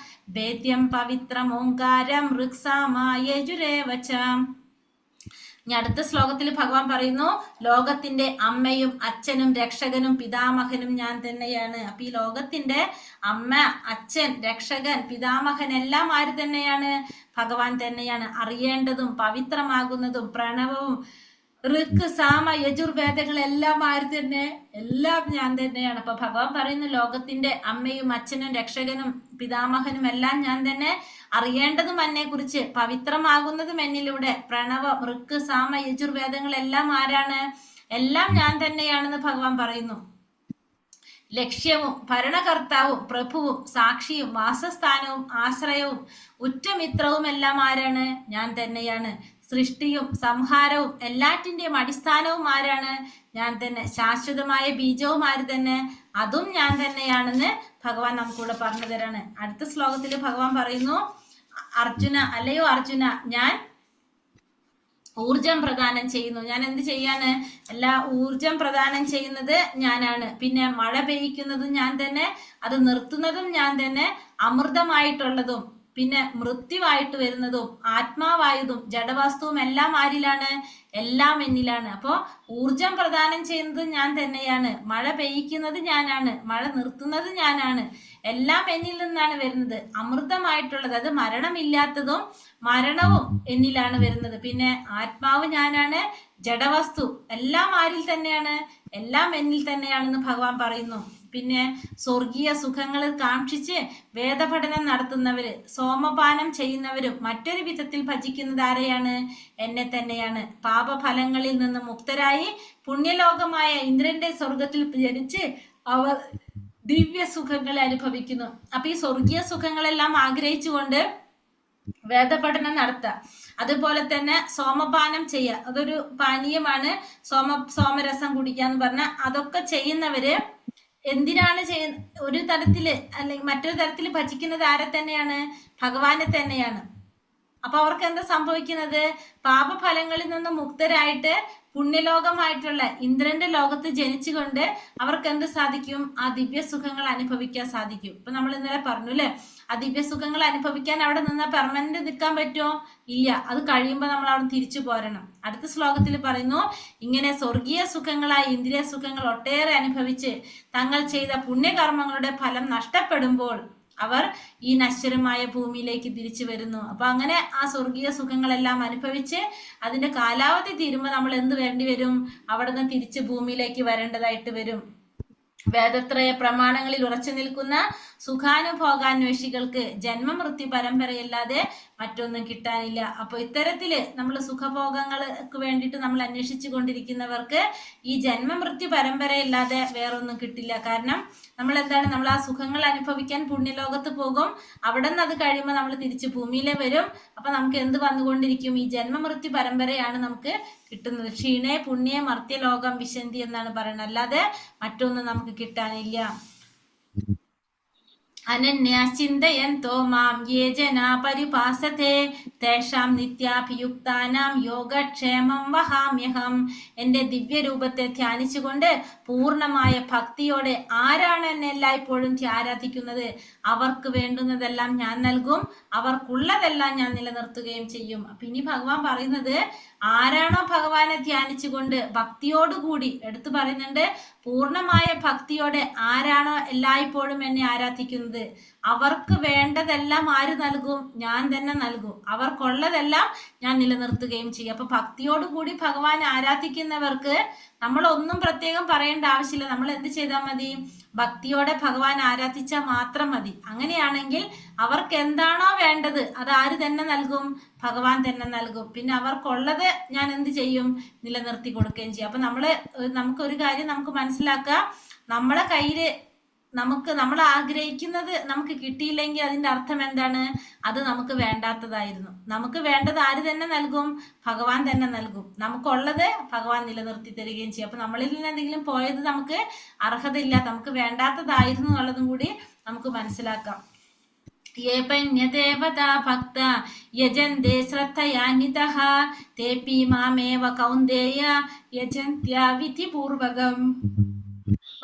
വേദ്യം പവിത്രമോങ്കാരം ഋക്സാമായജുരേവച. ഇനി അടുത്ത ശ്ലോകത്തിൽ ഭഗവാൻ പറയുന്നു, ലോകത്തിന്റെ അമ്മയും അച്ഛനും രക്ഷകനും പിതാമഹനും ഞാൻ തന്നെയാണ്. അപ്പൊ ഈ ലോകത്തിന്റെ അമ്മ, അച്ഛൻ, രക്ഷകൻ, പിതാമഹൻ എല്ലാം ആര് തന്നെയാണ്? ഭഗവാൻ തന്നെയാണ്. അറിയേണ്ടതും പവിത്രമാകുന്നതും പ്രണവവും ഋക്ക് സാമ യജുർവേദങ്ങൾ എല്ലാം ആര് തന്നെ? എല്ലാം ഞാൻ തന്നെയാണ്. അപ്പൊ ഭഗവാൻ പറയുന്നു, ലോകത്തിന്റെ അമ്മയും അച്ഛനും രക്ഷകനും പിതാമഹനും എല്ലാം ഞാൻ തന്നെ. അറിയേണ്ടതും എന്നെ കുറിച്ച്, പവിത്രമാകുന്നതും എന്നിലൂടെ. പ്രണവം, ഋക്ക് സാമ യജുർവേദങ്ങൾ എല്ലാം ആരാണ്? എല്ലാം ഞാൻ തന്നെയാണെന്ന് ഭഗവാൻ പറയുന്നു. ലക്ഷ്യവും ഭരണകർത്താവും പ്രഭുവും സാക്ഷിയും വാസസ്ഥാനവും ആശ്രയവും ഉറ്റമിത്രവും എല്ലാം ആരാണ്? ഞാൻ തന്നെയാണ്. സൃഷ്ടിയും സംഹാരവും എല്ലാറ്റിന്റെയും അടിസ്ഥാനവും ആരാണ്? ഞാൻ തന്നെ. ശാശ്വതമായ ബീജവും ആര് തന്നെ? അതും ഞാൻ തന്നെയാണെന്ന് ഭഗവാൻ നമുക്കിവിടെ പറഞ്ഞു തരാണ്. അടുത്ത ശ്ലോകത്തിൽ ഭഗവാൻ പറയുന്നു, അർജുന, അല്ലയോ അർജുന, ഞാൻ ഊർജം പ്രദാനം ചെയ്യുന്നു. ഞാൻ എന്ത് ചെയ്യാണ്? എല്ലാ ഊർജം പ്രദാനം ചെയ്യുന്നത് ഞാനാണ്. പിന്നെ മഴ പെയ്യിക്കുന്നതും ഞാൻ തന്നെ, അത് നിർത്തുന്നതും ഞാൻ തന്നെ, അമൃതമായിട്ടുള്ളതും പിന്നെ മൃത്യുവായിട്ട് വരുന്നതും ആത്മാവായതും ജഡവസ്തുവും എല്ലാം ആരിലാണ്? എല്ലാം എന്നിലാണ്. അപ്പോ ഊർജം പ്രദാനം ചെയ്യുന്നത് ഞാൻ തന്നെയാണ്, മഴ പെയ്യിക്കുന്നത് ഞാനാണ്, മഴ നിർത്തുന്നത് ഞാനാണ്, എല്ലാം എന്നിൽ നിന്നാണ് വരുന്നത്. അമൃതമായിട്ടുള്ളത്, അത് മരണമില്ലാത്തതും മരണവും എന്നിലാണ് വരുന്നത്. പിന്നെ ആത്മാവ് ഞാനാണ്, ജഡവസ്തു എല്ലാം ആരിൽ തന്നെയാണ്? എല്ലാം എന്നിൽ തന്നെയാണെന്ന് ഭഗവാൻ പറയുന്നു. പിന്നെ സ്വർഗീയ സുഖങ്ങൾ കാക്ഷിച്ച് വേദപഠനം നടത്തുന്നവര്, സോമപാനം ചെയ്യുന്നവരും മറ്റൊരു വിധത്തിൽ ഭജിക്കുന്നത് ആരെയാണ്? എന്നെ തന്നെയാണ്. പാപഫലങ്ങളിൽ നിന്ന് മുക്തരായി പുണ്യലോകമായ ഇന്ദ്രന്റെ സ്വർഗത്തിൽ ജനിച്ച് അവർ ദിവ്യ സുഖങ്ങളെ അനുഭവിക്കുന്നു. അപ്പൊ ഈ സ്വർഗീയ സുഖങ്ങളെല്ലാം ആഗ്രഹിച്ചുകൊണ്ട് വേദപഠനം നടത്തുക, അതുപോലെ തന്നെ സോമപാനം ചെയ്യുക, അതൊരു പാനീയമാണ്. സോമരസം കുടിക്കാന്ന് പറഞ്ഞ അതൊക്കെ ചെയ്യുന്നവര് എന്തിനാണ് ഒരു തരത്തില് അല്ലെങ്കിൽ മറ്റൊരു തരത്തില് ഭജിക്കുന്നത് ആരെ തന്നെയാണ്? ഭഗവാനെ തന്നെയാണ്. അപ്പൊ അവർക്ക് എന്താ സംഭവിക്കുന്നത്? പാപഫലങ്ങളിൽ നിന്ന് മുക്തരായിട്ട് പുണ്യലോകമായിട്ടുള്ള ഇന്ദ്രന്റെ ലോകത്ത് ജനിച്ചുകൊണ്ട് അവർക്ക് എന്ത് സാധിക്കും? ആ ദിവ്യ സുഖങ്ങൾ അനുഭവിക്കാൻ സാധിക്കും. ഇപ്പൊ നമ്മൾ ഇന്നലെ പറഞ്ഞു അല്ലെ, ആ ദിവ്യ സുഖങ്ങൾ അനുഭവിക്കാൻ അവിടെ നിന്ന് പെർമനന്റ് നിൽക്കാൻ പറ്റുമോ? ഇല്ല. അത് കഴിയുമ്പോൾ നമ്മൾ അവിടെ തിരിച്ചു പോരണം. അടുത്ത ശ്ലോകത്തിൽ പറയുന്നു, ഇങ്ങനെ സ്വർഗീയ സുഖങ്ങളായ ഇന്ദ്രിയ സുഖങ്ങൾ ഒട്ടേറെ അനുഭവിച്ച് തങ്ങൾ ചെയ്ത പുണ്യകർമ്മങ്ങളുടെ ഫലം നഷ്ടപ്പെടുമ്പോൾ അവർ ഈ നശ്വരമായ ഭൂമിയിലേക്ക് തിരിച്ചു വരുന്നു. അപ്പൊ അങ്ങനെ ആ സ്വർഗീയ സുഖങ്ങളെല്ലാം അനുഭവിച്ച് അതിന്റെ കാലാവധി തീരുമ്പോൾ നമ്മൾ എന്ത് വേണ്ടി വരും? അവിടെ നിന്ന് തിരിച്ച് ഭൂമിയിലേക്ക് വരേണ്ടതായിട്ട് വരും. വേദത്രയ പ്രമാണങ്ങളിൽ ഉറച്ചു നിൽക്കുന്ന സുഖാനുഭോഗാന്വേഷികൾക്ക് ജന്മമൃത്യു പരമ്പരയല്ലാതെ മറ്റൊന്നും കിട്ടാനില്ല. അപ്പൊ ഇത്തരത്തില് നമ്മൾ സുഖഭോഗങ്ങൾക്ക് വേണ്ടിയിട്ട് നമ്മൾ അന്വേഷിച്ചു കൊണ്ടിരിക്കുന്നവർക്ക് ഈ ജന്മമൃത്യു പരമ്പരയല്ലാതെ വേറൊന്നും കിട്ടില്ല. കാരണം നമ്മൾ എന്താണ്, നമ്മൾ ആ സുഖങ്ങൾ അനുഭവിക്കാൻ പുണ്യലോകത്ത് പോകും, അവിടെ നിന്ന് അത് കഴിയുമ്പോൾ നമ്മൾ തിരിച്ച് ഭൂമിയിലെ വരും. അപ്പൊ നമുക്ക് എന്ത് വന്നുകൊണ്ടിരിക്കും? ഈ ജന്മമൃത്യു പരമ്പരയാണ് നമുക്ക് കിട്ടുന്നത്. ക്ഷീണേ പുണ്യേ മർത്യലോകം വിശന്തി എന്നാണ് പറയുന്നത്, അല്ലാതെ മറ്റൊന്നും നമുക്ക് കിട്ടാനില്ല. അനന്യാശ്ചിന്തയന്തോ മാം യേ ജനാ പരിപാസതേ തേഷാം നിത്യാഭിയുക്താനാം യോഗക്ഷേമം വഹാമ്യഹം. എന്റെ ദിവ്യരൂപത്തെ ധ്യാനിച്ചുകൊണ്ട് പൂർണ്ണമായ ഭക്തിയോടെ ആരാണ് എന്നെ എല്ലായ്പ്പോഴും ആരാധിക്കുന്നത് അവർക്ക് വേണ്ടുന്നതെല്ലാം ഞാൻ നൽകും, അവർക്കുള്ളതെല്ലാം ഞാൻ നിലനിർത്തുകയും ചെയ്യും. അപ്പൊ ഇനി ഭഗവാൻ പറയുന്നത്, ആരാണോ ഭഗവാനെ ധ്യാനിച്ചുകൊണ്ട് ഭക്തിയോടുകൂടി, എടുത്തു പറയുന്നുണ്ട്, പൂർണ്ണമായ ഭക്തിയോടെ ആരാണോ എല്ലായ്പ്പോഴും എന്നെ ആരാധിക്കുന്നത് അവർക്ക് വേണ്ടതെല്ലാം ആര് നൽകും? ഞാൻ തന്നെ നൽകും. അവർക്കുള്ളതെല്ലാം ഞാൻ നിലനിർത്തുകയും ചെയ്യും. അപ്പൊ ഭക്തിയോടുകൂടി ഭഗവാൻ ആരാധിക്കുന്നവർക്ക് നമ്മളൊന്നും പ്രത്യേകം പറയേണ്ട ആവശ്യമില്ല. നമ്മൾ എന്ത് ചെയ്താൽ മതി? ഭക്തിയോടെ ഭഗവാൻ ആരാധിച്ചാൽ മാത്രം മതി. അങ്ങനെയാണെങ്കിൽ അവർക്ക് എന്താണോ വേണ്ടത് അത് ആര് തന്നെ നൽകും? ഭഗവാൻ തന്നെ നൽകും. പിന്നെ അവർക്കുള്ളത് ഞാൻ എന്ത് ചെയ്യും? നിലനിർത്തി കൊടുക്കുകയും ചെയ്യും. അപ്പൊ നമുക്കൊരു കാര്യം നമുക്ക് മനസ്സിലാക്കാം, നമ്മളെ കയ്യില് നമ്മൾ ആഗ്രഹിക്കുന്നത് നമുക്ക് കിട്ടിയില്ലെങ്കിൽ അതിന്റെ അർത്ഥം എന്താണ്? അത് നമുക്ക് വേണ്ടാത്തതായിരുന്നു. നമുക്ക് വേണ്ടത് ആര് തന്നെ നൽകും? ഭഗവാൻ തന്നെ നൽകും. നമുക്കുള്ളത് ഭഗവാൻ നിലനിർത്തി തരികയും ചെയ്യും. അപ്പൊ നമ്മളിൽ നിന്ന് എന്തെങ്കിലും പോയത് നമുക്ക് അർഹതയില്ല, നമുക്ക് വേണ്ടാത്തതായിരുന്നു എന്നുള്ളതും കൂടി നമുക്ക് മനസ്സിലാക്കാം. യേ പന്യദേവതാ ഭക്ത യജന്തേ ശ്രദ്ധയാന്വിതഃ തേപി മാമേവ കൗന്ദേയ യജന്ത്യാ വിധിപൂർവകം.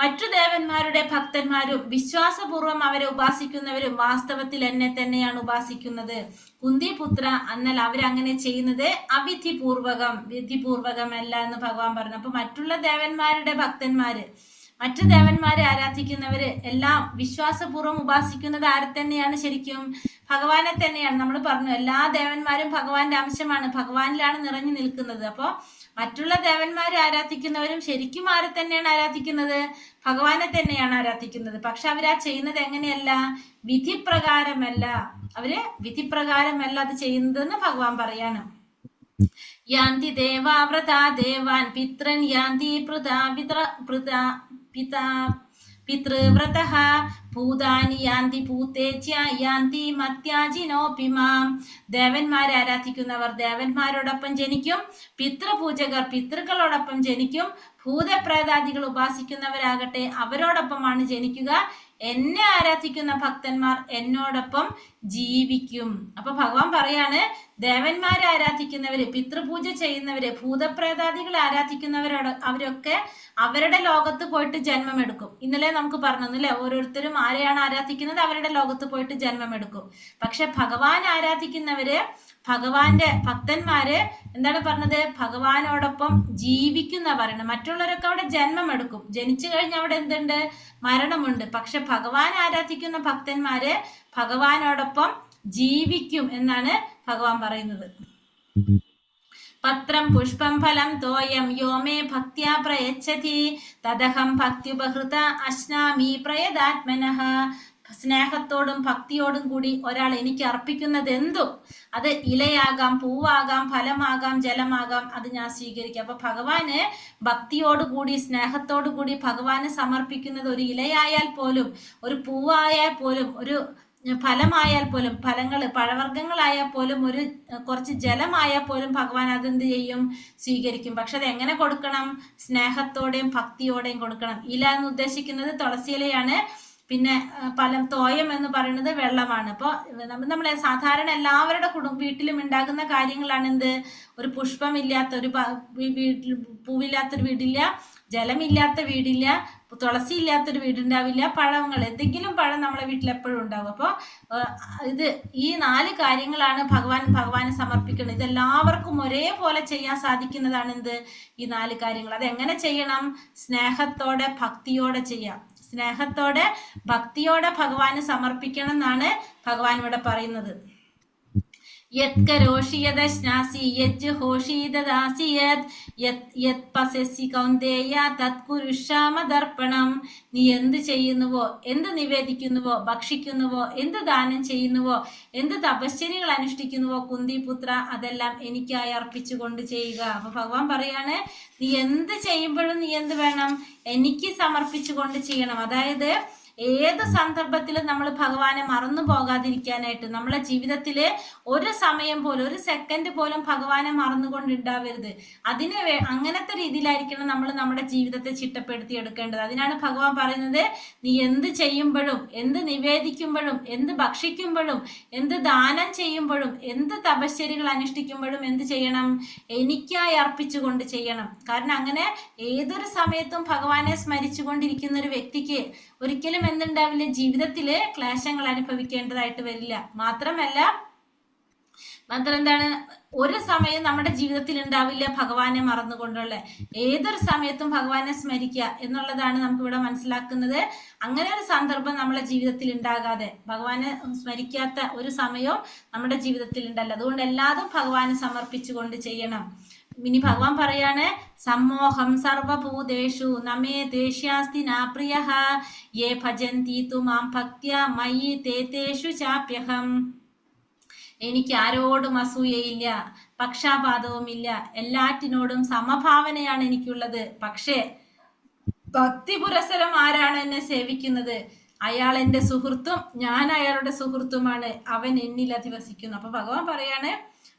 മറ്റു ദേവന്മാരുടെ ഭക്തന്മാരും വിശ്വാസപൂർവം അവരെ ഉപാസിക്കുന്നവരും വാസ്തവത്തിൽ എന്നെ തന്നെയാണ് ഉപാസിക്കുന്നത്. കുന്തിപുത്ര, എന്നാൽ അവരങ്ങനെ ചെയ്യുന്നത് അവിധിപൂർവകം, വിധിപൂർവകമല്ല എന്ന് ഭഗവാൻ പറഞ്ഞു. അപ്പൊ മറ്റുള്ള ദേവന്മാരുടെ ഭക്തന്മാര്, മറ്റു ദേവന്മാരെ ആരാധിക്കുന്നവര് എല്ലാം വിശ്വാസപൂർവ്വം ഉപാസിക്കുന്നത് ആരെ തന്നെയാണ്? ശരിക്കും ഭഗവാനെ തന്നെയാണ്. നമ്മൾ പറഞ്ഞു, എല്ലാ ദേവന്മാരും ഭഗവാന്റെ അംശമാണ്, ഭഗവാനിലാണ് നിറഞ്ഞു നിൽക്കുന്നത്. അപ്പൊ മറ്റുള്ള ദേവന്മാരെ ആരാധിക്കുന്നവരും ശരിക്കും ആരെ തന്നെയാണ് ആരാധിക്കുന്നത്? ഭഗവാനെ തന്നെയാണ് ആരാധിക്കുന്നത്. പക്ഷെ അവരാ ചെയ്യുന്നത് എങ്ങനെയല്ല? വിധിപ്രകാരമല്ല. അവര് വിധിപ്രകാരമല്ല അത് ചെയ്യുന്നതെന്ന് ഭഗവാൻ പറയാണ്. യാന്തി ദേവാവ്രതാ ദേവാൻ പിത്രൻ യാന്തി പിതൃവ്രതഃ ഭൂതാനി യാന്തി ഭൂതേച്യ യാന്തി മത്യാജിനോപി മാം. ദേവന്മാരെ ആരാധിക്കുന്നവർ ദേവന്മാരോടൊപ്പം ജനിക്കും, പിതൃപൂജകർ പിതൃക്കളോടൊപ്പം ജനിക്കും, ഭൂതപ്രേതാദികൾ ഉപാസിക്കുന്നവരാകട്ടെ അവരോടൊപ്പമാണ് ജനിക്കുക. എന്നെ ആരാധിക്കുന്ന ഭക്തന്മാർ എന്നോടൊപ്പം ജീവിക്കും. അപ്പൊ ഭഗവാൻ പറയാണ്, ദേവന്മാരെ ആരാധിക്കുന്നവര്, പിതൃപൂജ ചെയ്യുന്നവര്, ഭൂതപ്രേതാദികളെ ആരാധിക്കുന്നവരോട് അവരൊക്കെ അവരുടെ ലോകത്ത് പോയിട്ട് ജന്മമെടുക്കും. ഇന്നലെ നമുക്ക് പറഞ്ഞു അല്ലേ, ഓരോരുത്തരും ആരെയാണ് ആരാധിക്കുന്നത് അവരുടെ ലോകത്ത് പോയിട്ട് ജന്മമെടുക്കും. പക്ഷെ ഭഗവാൻ ആരാധിക്കുന്നവര്, ഭഗവാന്റെ ഭക്തന്മാര് എന്താണ് പറഞ്ഞത്, ഭഗവാനോടൊപ്പം ജീവിക്കുന്ന പറയണം. മറ്റുള്ളവരൊക്കെ അവിടെ ജന്മമെടുക്കും, ജനിച്ചു കഴിഞ്ഞാൽ അവിടെ എന്തുണ്ട്, മരണമുണ്ട്. പക്ഷെ ഭഗവാൻ ആരാധിക്കുന്ന ഭക്തന്മാര് ഭഗവാനോടൊപ്പം ജീവിക്കും എന്നാണ് ഭഗവാൻ പറയുന്നത്. പത്രം പുഷ്പം ഫലം തോയം യോമേ ഭക്ത്യാ പ്രയച്ഛതി തദഹം ഭക്ത്യുപഹൃത അശ്നാമി പ്രയതാത്മനഃ. സ്നേഹത്തോടും ഭക്തിയോടും കൂടി ഒരാൾ എനിക്ക് അർപ്പിക്കുന്നത് എന്തും, അത് ഇലയാകാം, പൂവാകാം, ഫലമാകാം, ജലമാകാം, അത് ഞാൻ സ്വീകരിക്കാം. അപ്പൊ ഭഗവാന് ഭക്തിയോടുകൂടി സ്നേഹത്തോടു കൂടി ഭഗവാന് സമർപ്പിക്കുന്നത് ഒരു ഇലയായാൽ പോലും, ഒരു പൂവായാൽ പോലും, ഒരു ഫലമായാൽ പോലും, പഴവർഗ്ഗങ്ങളായാൽ പോലും, ഒരു കുറച്ച് ജലമായാൽ പോലും ഭഗവാൻ അതെന്ത് ചെയ്യും, സ്വീകരിക്കും. പക്ഷെ അത് എങ്ങനെ കൊടുക്കണം, സ്നേഹത്തോടെയും ഭക്തിയോടെയും കൊടുക്കണം. ഇല എന്ന് ഉദ്ദേശിക്കുന്നത് തുളസി ഇലയാണ്. പിന്നെ ഫലം തോയം എന്ന് പറയുന്നത് വെള്ളമാണ്. അപ്പോൾ നമ്മളെ സാധാരണ എല്ലാവരുടെ വീട്ടിലും ഉണ്ടാകുന്ന കാര്യങ്ങളാണ് എന്ത്, ഒരു പുഷ്പമില്ലാത്ത ഒരു വീട്ടിൽ, പൂവില്ലാത്തൊരു വീടില്ല, ജലമില്ലാത്ത വീടില്ല, തുളസി ഇല്ലാത്തൊരു വീടുണ്ടാവില്ല, പഴങ്ങൾ, എന്തെങ്കിലും പഴം നമ്മളെ വീട്ടിൽ എപ്പോഴും ഉണ്ടാവും. അപ്പോൾ ഈ 4 കാര്യങ്ങളാണ് ഭഗവാന് സമർപ്പിക്കുന്നത്. ഇതെല്ലാവർക്കും ഒരേപോലെ ചെയ്യാൻ സാധിക്കുന്നതാണ് എന്ത്, ഈ 4 കാര്യങ്ങൾ. അതെങ്ങനെ ചെയ്യണം, സ്നേഹത്തോടെ ഭക്തിയോടെ ചെയ്യാം. സ്നേഹത്തോടെ ഭക്തിയോടെ ഭഗവാന് സമർപ്പിക്കണം എന്നാണ് ഭഗവാൻ ഇവിടെ പറയുന്നത്. യത് കരോഷി യദശ്നാസി യജ് ഹോഷി ദദാസി യത് പസസി കൗന്ദേയ തത് കുരുഷാമദർപ്പണം. നീ എന്ത് ചെയ്യുന്നുവോ, എന്ത് നിവേദിക്കുന്നുവോ, ഭക്ഷിക്കുന്നുവോ, എന്ത് ദാനം ചെയ്യുന്നുവോ, എന്ത് തപശ്ചര്യകൾ അനുഷ്ഠിക്കുന്നുവോ കുന്തിപുത്ര, അതെല്ലാം എനിക്കായി അർപ്പിച്ചുകൊണ്ട് ചെയ്യുക. അപ്പൊ ഭഗവാൻ പറയാണ്, നീ എന്ത് ചെയ്യുമ്പോഴും നീ എന്ത് വേണം, എനിക്ക് സമർപ്പിച്ചുകൊണ്ട് ചെയ്യണം. അതായത് ഏത് സന്ദർഭത്തിലും നമ്മൾ ഭഗവാനെ മറന്നു പോകാതിരിക്കാനായിട്ട്, നമ്മളെ ജീവിതത്തില് ഒരു സമയം പോലും, ഒരു സെക്കൻഡ് പോലും ഭഗവാനെ മറന്നുകൊണ്ടുണ്ടാവരുത്. അങ്ങനത്തെ രീതിയിലായിരിക്കണം നമ്മൾ നമ്മുടെ ജീവിതത്തെ ചിട്ടപ്പെടുത്തി എടുക്കേണ്ടത്. അതിനാണ് ഭഗവാൻ പറയുന്നത്, നീ എന്ത് ചെയ്യുമ്പോഴും, എന്ത് നിവേദിക്കുമ്പോഴും, എന്ത് ഭക്ഷിക്കുമ്പോഴും, എന്ത് ദാനം ചെയ്യുമ്പോഴും, എന്ത് തപശ്ചര്യകൾ അനുഷ്ഠിക്കുമ്പോഴും എന്ത് ചെയ്യണം, എനിക്കായി അർപ്പിച്ചുകൊണ്ട് ചെയ്യണം. കാരണം അങ്ങനെ ഏതൊരു സമയത്തും ഭഗവാനെ സ്മരിച്ചുകൊണ്ടിരിക്കുന്ന ഒരു വ്യക്തിക്ക് ഒരിക്കലും എന്തുണ്ടാവില്ല, ജീവിതത്തില് ക്ലേശങ്ങൾ അനുഭവിക്കേണ്ടതായിട്ട് വരില്ല. മാത്രം എന്താണ്, ഒരു സമയം നമ്മുടെ ജീവിതത്തിൽ ഉണ്ടാവില്ല ഭഗവാനെ മറന്നുകൊണ്ടുള്ള. ഏതൊരു സമയത്തും ഭഗവാനെ സ്മരിക്കുക എന്നുള്ളതാണ് നമുക്ക് ഇവിടെ മനസ്സിലാക്കുന്നത്. അങ്ങനെ ഒരു സന്ദർഭം നമ്മളെ ജീവിതത്തിൽ ഉണ്ടാകാതെ, ഭഗവാനെ സ്മരിക്കാത്ത ഒരു സമയവും നമ്മുടെ ജീവിതത്തിൽ ഉണ്ടല്ലോ. അതുകൊണ്ട് എല്ലാതും ഭഗവാന് സമർപ്പിച്ചുകൊണ്ട് ചെയ്യണം. ഇനി ഭഗവാൻ പറയാണ്, സമ്മോഹം സർവഭൂതേഷു നമേ ദ്വേഷ്യാസ്തി നാ പ്രിയഃ യേ ഭജന്തി തു മാം ഭക്ത്യാ മയി തേതേഷു ചാപ്യഹം. എനിക്ക് ആരോടും അസൂയയില്ല, പക്ഷാപാതവുമില്ല, എല്ലാറ്റിനോടും സമഭാവനയാണ് എനിക്കുള്ളത്. പക്ഷേ ഭക്തി പുരസരം ആരാണ് എന്നെ സേവിക്കുന്നത്, അയാൾ എൻ്റെ സുഹൃത്തും ഞാൻ അയാളുടെ സുഹൃത്തുമാണ്, അവൻ എന്നിൽ അധിവസിക്കുന്നു. അപ്പൊ ഭഗവാൻ പറയാണ്,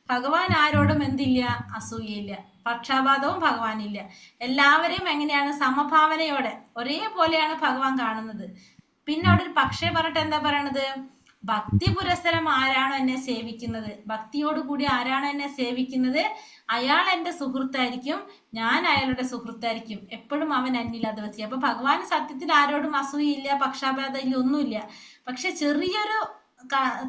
ഭഗവാൻ ആരോടും എന്തില്ല, അസൂയയില്ല, പക്ഷാപാതവും ഭഗവാനില്ല. എല്ലാവരെയും എങ്ങനെയാണ്, സമഭാവനയോടെ ഒരേപോലെയാണ് ഭഗവാൻ കാണുന്നത്. പിന്നെ അവിടെ ഒരു പക്ഷേ പറഞ്ഞിട്ട് എന്താ പറയണത്, ഭക്തി പുരസ്സരം ആരാണോ എന്നെ സേവിക്കുന്നത്, ഭക്തിയോടുകൂടി ആരാണോ എന്നെ സേവിക്കുന്നത്, അയാൾ എൻ്റെ സുഹൃത്തായിരിക്കും, ഞാൻ അയാളുടെ സുഹൃത്തായിരിക്കും, എപ്പോഴും അവൻ എന്നിൽ അധിവസിക്കും. അപ്പൊ ഭഗവാൻ സത്യത്തിൽ ആരോടും അസൂയില്ല, പക്ഷാപാതം ഇല്ല, ഒന്നുമില്ല. പക്ഷെ ചെറിയൊരു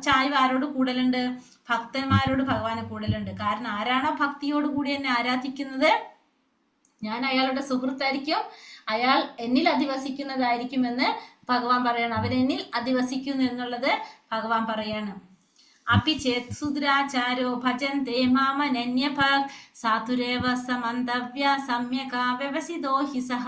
ചായ്വ് ആരോട് കൂടുതലുണ്ട്, ഭക്തന്മാരോട് ഭഗവാന് കൂടുതലുണ്ട്. കാരണം ആരാണോ ഭക്തിയോടുകൂടി എന്നെ ആരാധിക്കുന്നത്, ഞാൻ അയാളുടെ സുഹൃത്തായിരിക്കും, അയാൾ എന്നിൽ അധിവസിക്കുന്നതായിരിക്കുമെന്ന് ഭഗവാൻ പറയാണ്. അവൻ എന്നിൽ അധിവസിക്കുന്നു എന്നുള്ളത് ഭഗവാൻ പറയാണ്. അപി ചേത് സുദ്രാചാരോ ഭജന്തേ മാമനന്യഭക് സാധുരേവ സമന്തവ്യ സമ്യകാ വ്യവസിതോ ഹി സഹ.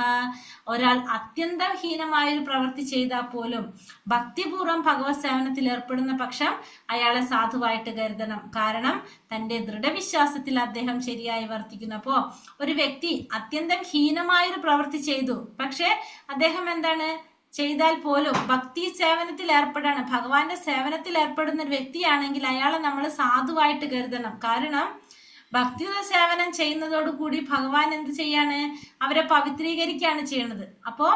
ഒരാൾ അത്യന്തം ഹീനമായൊരു പ്രവൃത്തി ചെയ്താൽ പോലും ഭക്തിപൂർവ്വം ഭഗവത് സേവനത്തിൽ ഏർപ്പെടുന്ന പക്ഷം അയാളെ സാധുവായിട്ട് കരുതണം. കാരണം തൻ്റെ ദൃഢവിശ്വാസത്തിൽ അദ്ദേഹം ശരിയായി വർത്തിക്കുന്നു. അപ്പോൾ ഒരു വ്യക്തി അത്യന്തം ഹീനമായൊരു പ്രവൃത്തി ചെയ്തു, പക്ഷെ അദ്ദേഹം എന്താണ് ചെയ്താൽ പോലും ഭക്തി സേവനത്തിൽ ഏർപ്പെടാണ്, ഭഗവാന്റെ സേവനത്തിൽ ഏർപ്പെടുന്ന ഒരു വ്യക്തിയാണെങ്കിൽ അയാളെ നമ്മൾ സാധുവായിട്ട് കരുതണം. കാരണം ഭക്തിയുത സേവനം ചെയ്യുന്നതോടുകൂടി ഭഗവാൻ എന്ത് ചെയ്യാണ്? അവരെ പവിത്രീകരിക്കുകയാണ് ചെയ്യണത്. അപ്പോ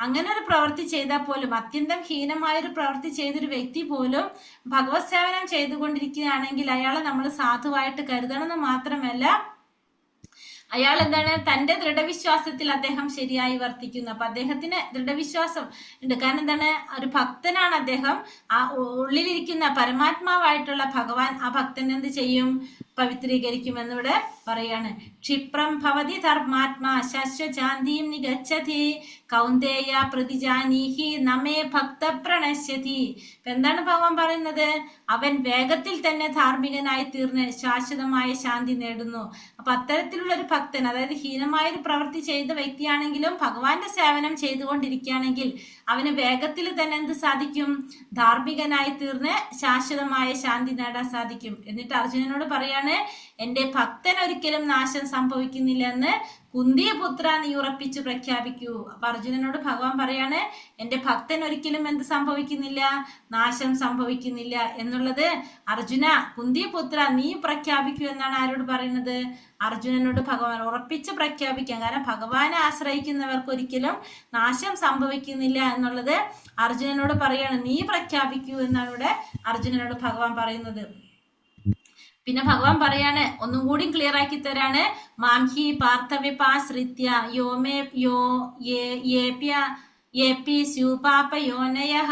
അങ്ങനെ ഒരു പ്രവൃത്തി ചെയ്താൽ പോലും, അത്യന്തം ഹീനമായൊരു പ്രവൃത്തി ചെയ്തൊരു വ്യക്തി പോലും ഭഗവത് സേവനം ചെയ്തുകൊണ്ടിരിക്കുകയാണെങ്കിൽ അയാളെ നമ്മൾ സാധുവായിട്ട് കരുതണമെന്ന് മാത്രമല്ല, അയാൾ എന്താണ്, തന്റെ ദൃഢവിശ്വാസത്തിൽ അദ്ദേഹം ശരിയായി വർത്തിക്കുന്നു. അപ്പൊ അദ്ദേഹത്തിന് ദൃഢവിശ്വാസം ഉണ്ട്. കാരണം എന്താണ്, ഒരു ഭക്തനാണ് അദ്ദേഹം. ആ ഉള്ളിലിരിക്കുന്ന പരമാത്മാവായിട്ടുള്ള ഭഗവാൻ ആ ഭക്തൻ എന്ത് ചെയ്യും? പവിത്രീകരിക്കുമെന്നിവിടെ പറയാണ്. ക്ഷിപ്രം ഭവതി ധർമാത്മാ ശാശ്വശാന്തിം നിഗച്ഛതി കൗന്ദേയ പ്രതിജാനീഹി നമേ ഭക്ത പ്രണശ്യതി. ഇപ്പൊ എന്താണ് ഭഗവാൻ പറയുന്നത്? അവൻ വേഗത്തിൽ തന്നെ ധാർമ്മികനായി തീർന്ന് ശാശ്വതമായ ശാന്തി നേടുന്നു. അപ്പൊ അത്തരത്തിലുള്ള ഒരു ഭക്തൻ, അതായത് ഹീനമായൊരു പ്രവൃത്തി ചെയ്ത വ്യക്തിയാണെങ്കിലും ഭഗവാന്റെ സേവനം ചെയ്തുകൊണ്ടിരിക്കുകയാണെങ്കിൽ അവന് വേഗത്തിൽ തന്നെ എന്ത് സാധിക്കും? ധാർമ്മികനായി തീർന്ന് ശാശ്വതമായ ശാന്തി നേടാൻ സാധിക്കും. എന്നിട്ട് അർജുനനോട് പറയാണ്, എന്റെ ഭക്തൻ ഒരിക്കലും നാശം സംഭവിക്കുന്നില്ല എന്ന് കുന്തിപുത്ര നീ ഉറപ്പിച്ചു പ്രഖ്യാപിക്കൂ. അപ്പൊ അർജുനനോട് ഭഗവാൻ പറയാണ്, എന്റെ ഭക്തൻ ഒരിക്കലും എന്ത് സംഭവിക്കുന്നില്ല? നാശം സംഭവിക്കുന്നില്ല എന്നുള്ളത് അർജുന, കുന്തിപുത്ര നീ പ്രഖ്യാപിക്കൂ എന്നാണ് ആരോട് പറയുന്നത്? അർജുനനോട് ഭഗവാൻ ഉറപ്പിച്ച് പ്രഖ്യാപിക്കാൻ. കാരണം ഭഗവാനെ ആശ്രയിക്കുന്നവർക്ക് ഒരിക്കലും നാശം സംഭവിക്കുന്നില്ല എന്നുള്ളത് അർജുനനോട് പറയാണ്. നീ പ്രഖ്യാപിക്കൂ എന്നാണ് ഇവിടെ അർജുനനോട് ഭഗവാൻ പറയുന്നത്. പിന്നെ ഭഗവാൻ പറയാണ്, ഒന്നും കൂടി ക്ലിയർ ആക്കി തരാണ്. മാംഹി പാർത്ഥവിപാശ്രിത്യ യോമേ യേപി സ്യൂപാപയോനയഃ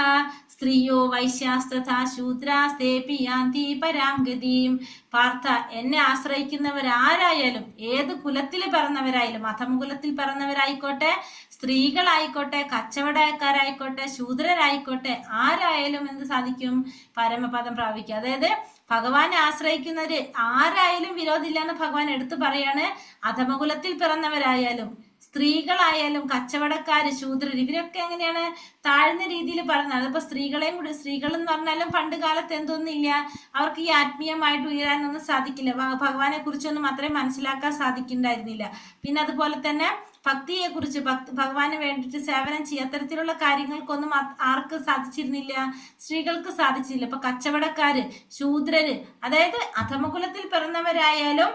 സ്ത്രീയോ വൈശ്യാസ്തഥാ ശൂദ്രാസ്തേപി യാന്തി പരാം ഗതിം. പാർത്ഥ, എന്നെ ആശ്രയിക്കുന്നവരാരായാലും, ഏത് കുലത്തിൽ പിറന്നവരായാലും, അധമകുലത്തിൽ പിറന്നവരായിക്കോട്ടെ, സ്ത്രീകളായിക്കോട്ടെ, കച്ചവടക്കാരായിക്കോട്ടെ, ശൂദ്രരായിക്കോട്ടെ, ആരായാലും എന്ത് സാധിക്കും? പരമപദം പ്രാപിക്കുക. അതായത് ഭഗവാനെ ആശ്രയിക്കുന്നവര് ആരായാലും വിരോധമില്ല എന്ന് ഭഗവാൻ എടുത്തു പറയാണ്. അധമകുലത്തിൽ പിറന്നവരായാലും, സ്ത്രീകളായാലും, കച്ചവടക്കാര്, ശൂദ്രർ, ഇവരൊക്കെ എങ്ങനെയാണ്? താഴ്ന്ന രീതിയിൽ പറയുന്നത്. അതിപ്പോ സ്ത്രീകളെയും കൂടി, സ്ത്രീകൾ എന്ന് പറഞ്ഞാലും പണ്ട് കാലത്ത് എന്തൊന്നുമില്ല, അവർക്ക് ഈ ആത്മീയമായിട്ട് ഉയരാനൊന്നും സാധിക്കില്ല. ഭഗവാനെ കുറിച്ചൊന്നും അത്രയും മനസ്സിലാക്കാൻ സാധിക്കുന്നുണ്ടായിരുന്നില്ല. പിന്നെ അതുപോലെ തന്നെ ഭക്തിയെ കുറിച്ച്, ഭഗവാന് വേണ്ടിയിട്ട് സേവനം ചെയ്യുക, അത്തരത്തിലുള്ള കാര്യങ്ങൾക്കൊന്നും ആർക്ക് സാധിച്ചിരുന്നില്ല? സ്ത്രീകൾക്ക് സാധിച്ചില്ല. ഇപ്പൊ കച്ചവടക്കാര്, ശൂദ്രര്, അതായത് അധമകുലത്തിൽ പിറന്നവരായാലും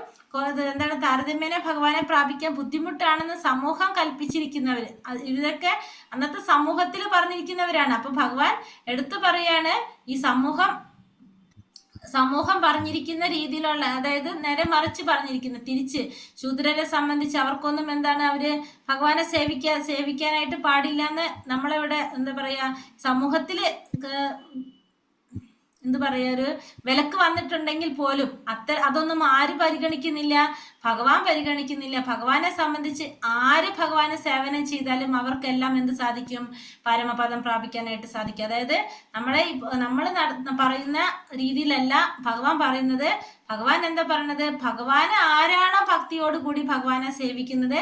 എന്താണ്, താരതമ്യേന ഭഗവാനെ പ്രാപിക്കാൻ ബുദ്ധിമുട്ടാണെന്ന് സമൂഹം കൽപ്പിച്ചിരിക്കുന്നവര്, ഇതൊക്കെ അന്നത്തെ സമൂഹത്തിൽ പറഞ്ഞിരിക്കുന്നവരാണ്. അപ്പൊ ഭഗവാൻ എടുത്തു പറയാണ്, ഈ സമൂഹം പറഞ്ഞിരിക്കുന്ന രീതിയിലുള്ള, അതായത് നേരെ മറിച്ച് പറഞ്ഞിരിക്കുന്ന, തിരിച്ച് ശൂദ്രരെ സംബന്ധിച്ച് അവർക്കൊന്നും എന്താണ്, അവര് ഭഗവാനെ സേവിക്കാനായിട്ട് പാടില്ല എന്ന് നമ്മളിവിടെ എന്താ പറയാ, സമൂഹത്തില് എന്ത് പറയാ, ഒരു വിലക്ക് വന്നിട്ടുണ്ടെങ്കിൽ പോലും അതൊന്നും ആര് പരിഗണിക്കുന്നില്ല? ഭഗവാൻ പരിഗണിക്കുന്നില്ല. ഭഗവാനെ സംബന്ധിച്ച് ആര് ഭഗവാനെ സേവനം ചെയ്താലും അവർക്കെല്ലാം എന്ത് സാധിക്കും? പരമപദം പ്രാപിക്കാനായിട്ട് സാധിക്കും. അതായത് നമ്മൾ പറയുന്ന രീതിയിലല്ല ഭഗവാൻ പറയുന്നത്. ഭഗവാൻ എന്താ പറയണത്? ഭഗവാനെ ആരാണോ ഭക്തിയോടുകൂടി ഭഗവാനെ സേവിക്കുന്നത്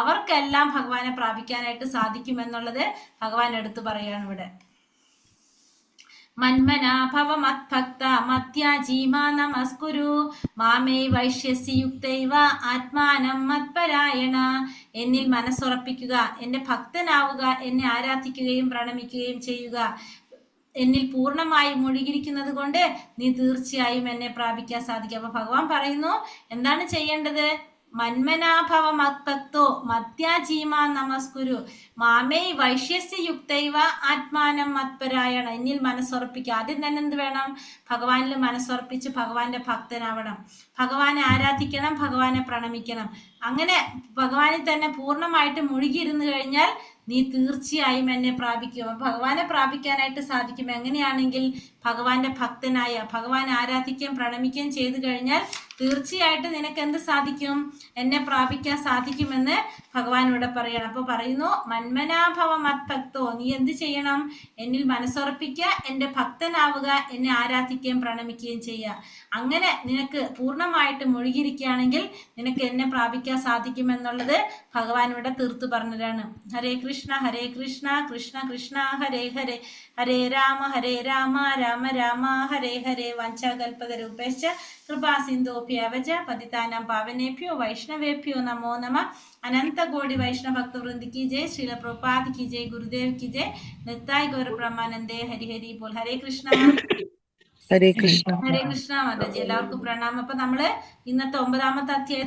അവർക്കെല്ലാം ഭഗവാനെ പ്രാപിക്കാനായിട്ട് സാധിക്കും എന്നുള്ളത് ഭഗവാൻ എടുത്തു പറയാണ് ഇവിടെ. മന്മനാ ഭവ മദ്ഭക്ത മത്യാജീമാ നമസ്കുരു മാമേ വൈഷ്യസി യുക്തൈവ ആത്മാനം മത്പരായണ. എന്നിൽ മനസ്സുറപ്പിക്കുക, എന്റെ ഭക്തനാവുക, എന്നെ ആരാധിക്കുകയും പ്രണമിക്കുകയും ചെയ്യുക. എന്നിൽ പൂർണ്ണമായി മുഴുകിയിരിക്കുന്നത് കൊണ്ട് നീ തീർച്ചയായും എന്നെ പ്രാപിക്കാൻ സാധിക്കും. അപ്പൊ ഭഗവാൻ പറയുന്നു, എന്താണ് ചെയ്യേണ്ടത്? മന്മനാഭവ മത്ഭക്തോ മത്യാജീമാ നമസ്കുരു മാമേ വൈഷ്യസ്യ യുക്തൈവ ആത്മാനം മത്പരായണ. എന്നിൽ മനസ്സുറപ്പിക്കുക. ആദ്യം തന്നെ എന്ത് വേണം? ഭഗവാനിൽ മനസ്സുറപ്പിച്ച് ഭഗവാന്റെ ഭക്തനാവണം, ഭഗവാനെ ആരാധിക്കണം, ഭഗവാനെ പ്രണമിക്കണം. അങ്ങനെ ഭഗവാനിൽ തന്നെ പൂർണ്ണമായിട്ട് മുഴുകിയിരുന്നു കഴിഞ്ഞാൽ നീ തീർച്ചയായും എന്നെ പ്രാപിക്കും. ഭഗവാനെ പ്രാപിക്കാനായിട്ട് സാധിക്കും. എങ്ങനെയാണെങ്കിൽ ഭഗവാന്റെ ഭക്തനായ, ഭഗവാനെ ആരാധിക്കുകയും പ്രണമിക്കുകയും ചെയ്തു കഴിഞ്ഞാൽ തീർച്ചയായിട്ടും നിനക്ക് എന്ത് സാധിക്കും? എന്നെ പ്രാപിക്കാൻ സാധിക്കുമെന്ന് ഭഗവാൻ ഇവിടെ പറയണം. അപ്പൊ പറയുന്നു, മന്മനാഭവ മത്ഭക്തോ, നീ എന്ത് ചെയ്യണം? എന്നിൽ മനസ്സുറപ്പിക്കുക, എന്റെ ഭക്തനാവുക, എന്നെ ആരാധിക്കുകയും പ്രണമിക്കുകയും ചെയ്യുക. അങ്ങനെ നിനക്ക് പൂർണ്ണമായിട്ട് മുഴുകിയിരിക്കുകയാണെങ്കിൽ നിനക്ക് എന്നെ പ്രാപിക്കാൻ സാധിക്കുമെന്നുള്ളത് ഭഗവാൻ ഇവിടെ തീർത്തു പറഞ്ഞതാണ്. ഹരേ കൃഷ്ണ ഹരേ കൃഷ്ണ കൃഷ്ണ കൃഷ്ണ ഹരേ ഹരേ, ഹരേ രാമ രാമ രാമ ഹരേ ഹരേ. വാഞ്ചാകൽപതരൂപേശ്ച കൃപാ സിന്ധോഭ്യവച പതിതാനാം പാവനേഭ്യോ വൈഷ്ണവേഭ്യോ നമോ നമഃ. अनंत कोटि वैष्णव भक्त वृंद की जय, श्रील प्रभुपाद की जय, गुरुदेव की जय, नित्याय गौर ब्रह्मानंदे हरि हरि बोल. हरे कृष्णा. ഹരേ കൃഷ്ണ. ഹരേ കൃഷ്ണ മാതാജി, എല്ലാവർക്കും പ്രണാമം. അപ്പൊ നമ്മള് ഇന്നത്തെ 9ാമത്തെ അധ്യായം